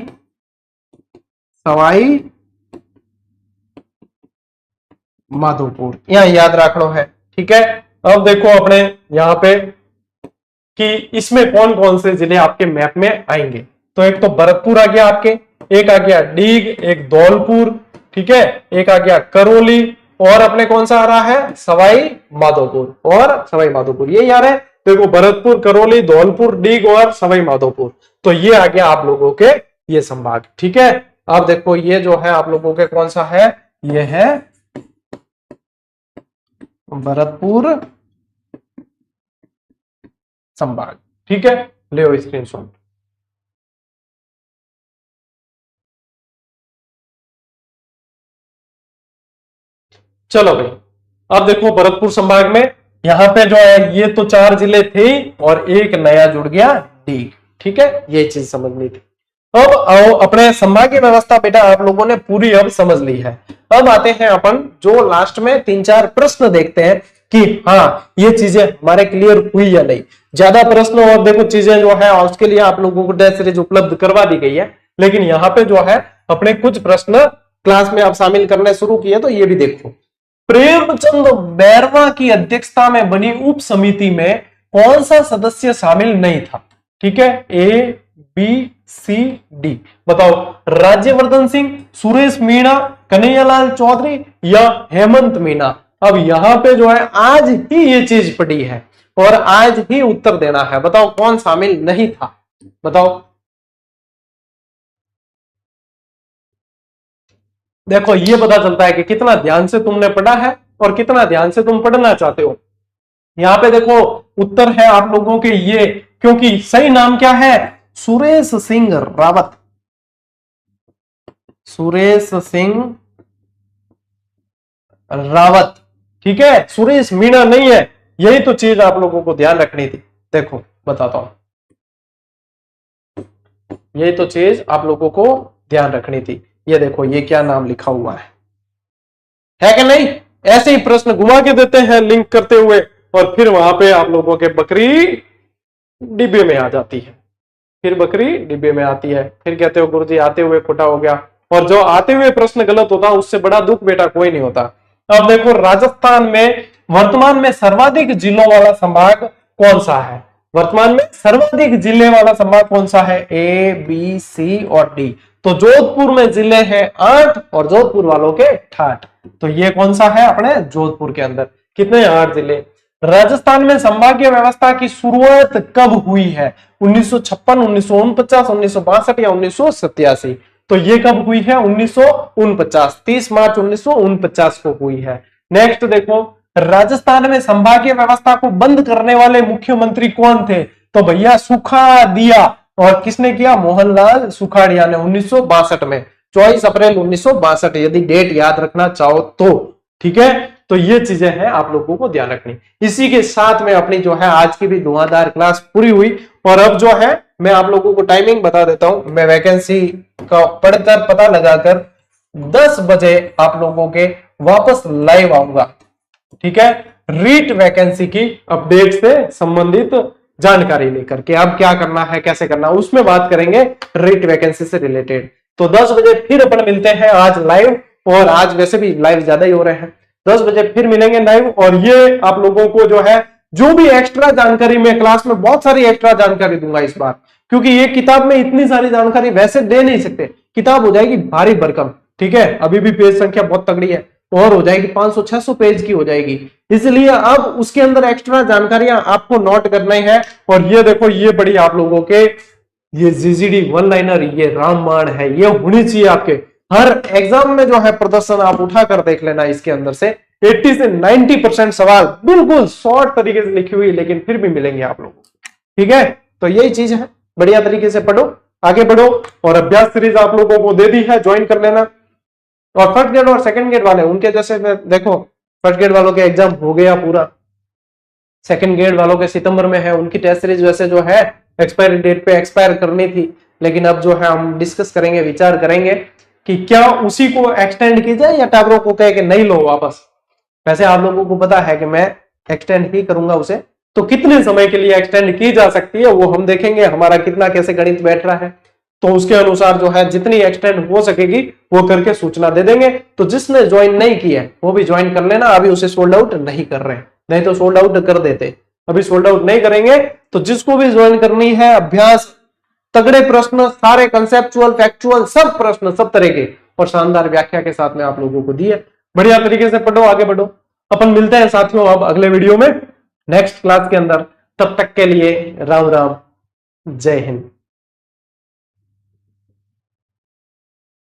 सवाई माधोपुर, यहां याद रखना है। ठीक है, अब देखो अपने यहां पे कि इसमें कौन कौन से जिले आपके मैप में आएंगे। तो एक तो भरतपुर आ गया आपके, एक आ गया डीग, एक धौलपुर, ठीक है, एक आ गया करौली, और अपने कौन सा आ रहा है, सवाई माधोपुर और सवाई माधोपुर। ये यार है, देखो भरतपुर, करौली, धौलपुर, डीग और सवाई माधोपुर। तो ये आ गया आप लोगों के ये संभाग। ठीक है, अब देखो ये जो है आप लोगों के कौन सा है, ये है भरतपुर संभाग। ठीक है, ले स्क्रीनशॉट। चलो भाई, अब देखो भरतपुर संभाग में यहां पे जो है ये तो 4 जिले थे और एक नया जुड़ गया, डीग। ठीक है, ये चीज समझनी थी। अब आओ अपने संभागीय व्यवस्था बेटा आप लोगों ने पूरी अब समझ ली है। अब आते हैं अपन जो लास्ट में 3-4 प्रश्न देखते हैं कि हाँ ये चीजें हमारे क्लियर हुई या नहीं। ज्यादा प्रश्न और देखो चीजें जो है उसके लिए आप लोगों को टेस्ट सीरीज उपलब्ध करवा दी गई है, लेकिन यहाँ पे जो है अपने कुछ प्रश्न क्लास में आप शामिल करने शुरू किए, तो ये भी देखो। प्रेमचंद बैरवा की अध्यक्षता में बनी उप समिति में कौन सा सदस्य शामिल नहीं था। ठीक है, ए बी सी डी, बताओ। राज्यवर्धन सिंह, सुरेश मीणा, कन्हैयालाल चौधरी या हेमंत मीणा। अब यहां पे जो है आज ही ये चीज पड़ी है और आज ही उत्तर देना है। बताओ कौन शामिल नहीं था, बताओ। देखो ये पता चलता है कि कितना ध्यान से तुमने पढ़ा है और कितना ध्यान से तुम पढ़ना चाहते हो। यहां पे देखो उत्तर है आप लोगों के ये, क्योंकि सही नाम क्या है, सुरेश सिंह रावत, सुरेश सिंह रावत। ठीक है, सुरेश मीणा नहीं है। यही तो चीज आप लोगों को ध्यान रखनी थी। देखो बताता हूं, यही तो चीज आप लोगों को ध्यान रखनी थी। ये देखो ये क्या नाम लिखा हुआ है कि नहीं। ऐसे ही प्रश्न घुमा के देते हैं लिंक करते हुए, और फिर वहां पे आप लोगों के बकरी डिब्बे में आ जाती है, फिर बकरी डिब्बे में आती है, फिर कहते हो गुरुजी आते हुए खोटा हो गया। और जो आते हुए प्रश्न गलत होता उससे बड़ा दुख बेटा कोई नहीं होता। अब देखो राजस्थान में वर्तमान में सर्वाधिक जिलों वाला संभाग कौन सा है, वर्तमान में सर्वाधिक जिले वाला संभाग कौन सा है, ए बी सी और डी। तो जोधपुर में जिले हैं 8 और जोधपुर वालों के 68। तो ये कौन सा है अपने जोधपुर के अंदर कितने, 8 जिले। राजस्थान में संभागीय व्यवस्था की शुरुआत कब हुई है, 1956, 1949, 1962 या 1987। तो ये कब हुई है, 1949, 30 मार्च 1949 को हुई है। नेक्स्ट देखो, राजस्थान में संभागीय व्यवस्था को बंद करने वाले मुख्यमंत्री कौन थे, तो भैया सुखाड़िया। और किसने किया, मोहनलाल सुखाड़िया ने 1962 में, 24 अप्रैल 1962, यदि डेट याद रखना चाहो तो। ठीक है, तो ये चीजें हैं आप लोगों को ध्यान रखनी। इसी के साथ में अपनी जो है आज की भी धुआंधार क्लास पूरी हुई। और अब जो है मैं आप लोगों को टाइमिंग बता देता हूं। मैं वैकेंसी का पढ़कर पता लगाकर 10 बजे आप लोगों के वापस लाइव आऊंगा, ठीक है, रीट वैकेंसी की अपडेट से संबंधित जानकारी लेकर के अब क्या करना है कैसे करना उसमें बात करेंगे रीट वैकेंसी से रिलेटेड। तो 10 बजे फिर अपन मिलते हैं आज लाइव, और आज वैसे भी लाइव ज्यादा ही हो रहे हैं, 10 बजे फिर मिलेंगे लाइव। और ये आप लोगों को जो है जो भी एक्स्ट्रा जानकारी मैं क्लास में बहुत सारी एक्स्ट्रा जानकारी दूंगा इस बार, क्योंकि ये किताब में इतनी सारी जानकारी वैसे दे नहीं सकते, किताब हो जाएगी भारी भरकम, ठीक है, अभी भी पेज संख्या बहुत तगड़ी है और हो जाएगी 500-600 पेज की हो जाएगी, इसलिए अब उसके अंदर एक्स्ट्रा जानकारियां आपको नोट करना है। और ये देखो ये बड़ी आप लोगों के ये जीजीडी वन लाइनर, ये रामबाण है, ये होनी चाहिए आपके हर एग्जाम में जो है प्रदर्शन आप उठा कर देख लेना, इसके अंदर से 80 से 90% सवाल बिल्कुल शॉर्ट तरीके से लिखी हुई लेकिन फिर भी मिलेंगे आप लोगों को, ठीक है। तो यही चीज है, बढ़िया तरीके से पढ़ो, आगे बढ़ो, और अभ्यास सीरीज आप लोगों को दे दी है, ज्वाइन कर लेना। और फर्स्ट ग्रेड और सेकंड ग्रेड वाले उनके जैसे देखो, फर्स्ट ग्रेड वालों के एग्जाम हो गया पूरा, सेकंड ग्रेड वालों के सितंबर में है, उनकी टेस्ट सीरीज वैसे जो है एक्सपायरी डेट पे एक्सपायर करनी थी, लेकिन अब जो है हम डिस्कस करेंगे, विचार करेंगे कि क्या उसी को एक्सटेंड की जाए या टैबरो को कह के नहीं लो वापस। वैसे आप लोगों को पता है कि मैं एक्सटेंड ही करूंगा उसे, तो कितने समय के लिए एक्सटेंड की जा सकती है वो हम देखेंगे, हमारा कितना कैसे गणित बैठ रहा है, तो उसके अनुसार जो है जितनी एक्सटेंड हो सकेगी वो करके सूचना दे देंगे। तो जिसने ज्वाइन नहीं किया है वो भी ज्वाइन कर लेना, अभी उसे सोल्ड आउट नहीं कर रहे हैं, नहीं तो सोल्ड आउट कर देते, अभी सोल्ड आउट नहीं करेंगे। तो जिसको भी ज्वाइन करनी है, अभ्यास तगड़े प्रश्न, सारे कंसेप्चुअल फैक्चुअल सब प्रश्न सब तरह के और शानदार व्याख्या के साथ में आप लोगों को दिए, बढ़िया तरीके से पढ़ो, आगे बढ़ो। अपन मिलते हैं साथियों अब अगले वीडियो में नेक्स्ट क्लास के अंदर, तब तक के लिए राम राम, जय हिंद।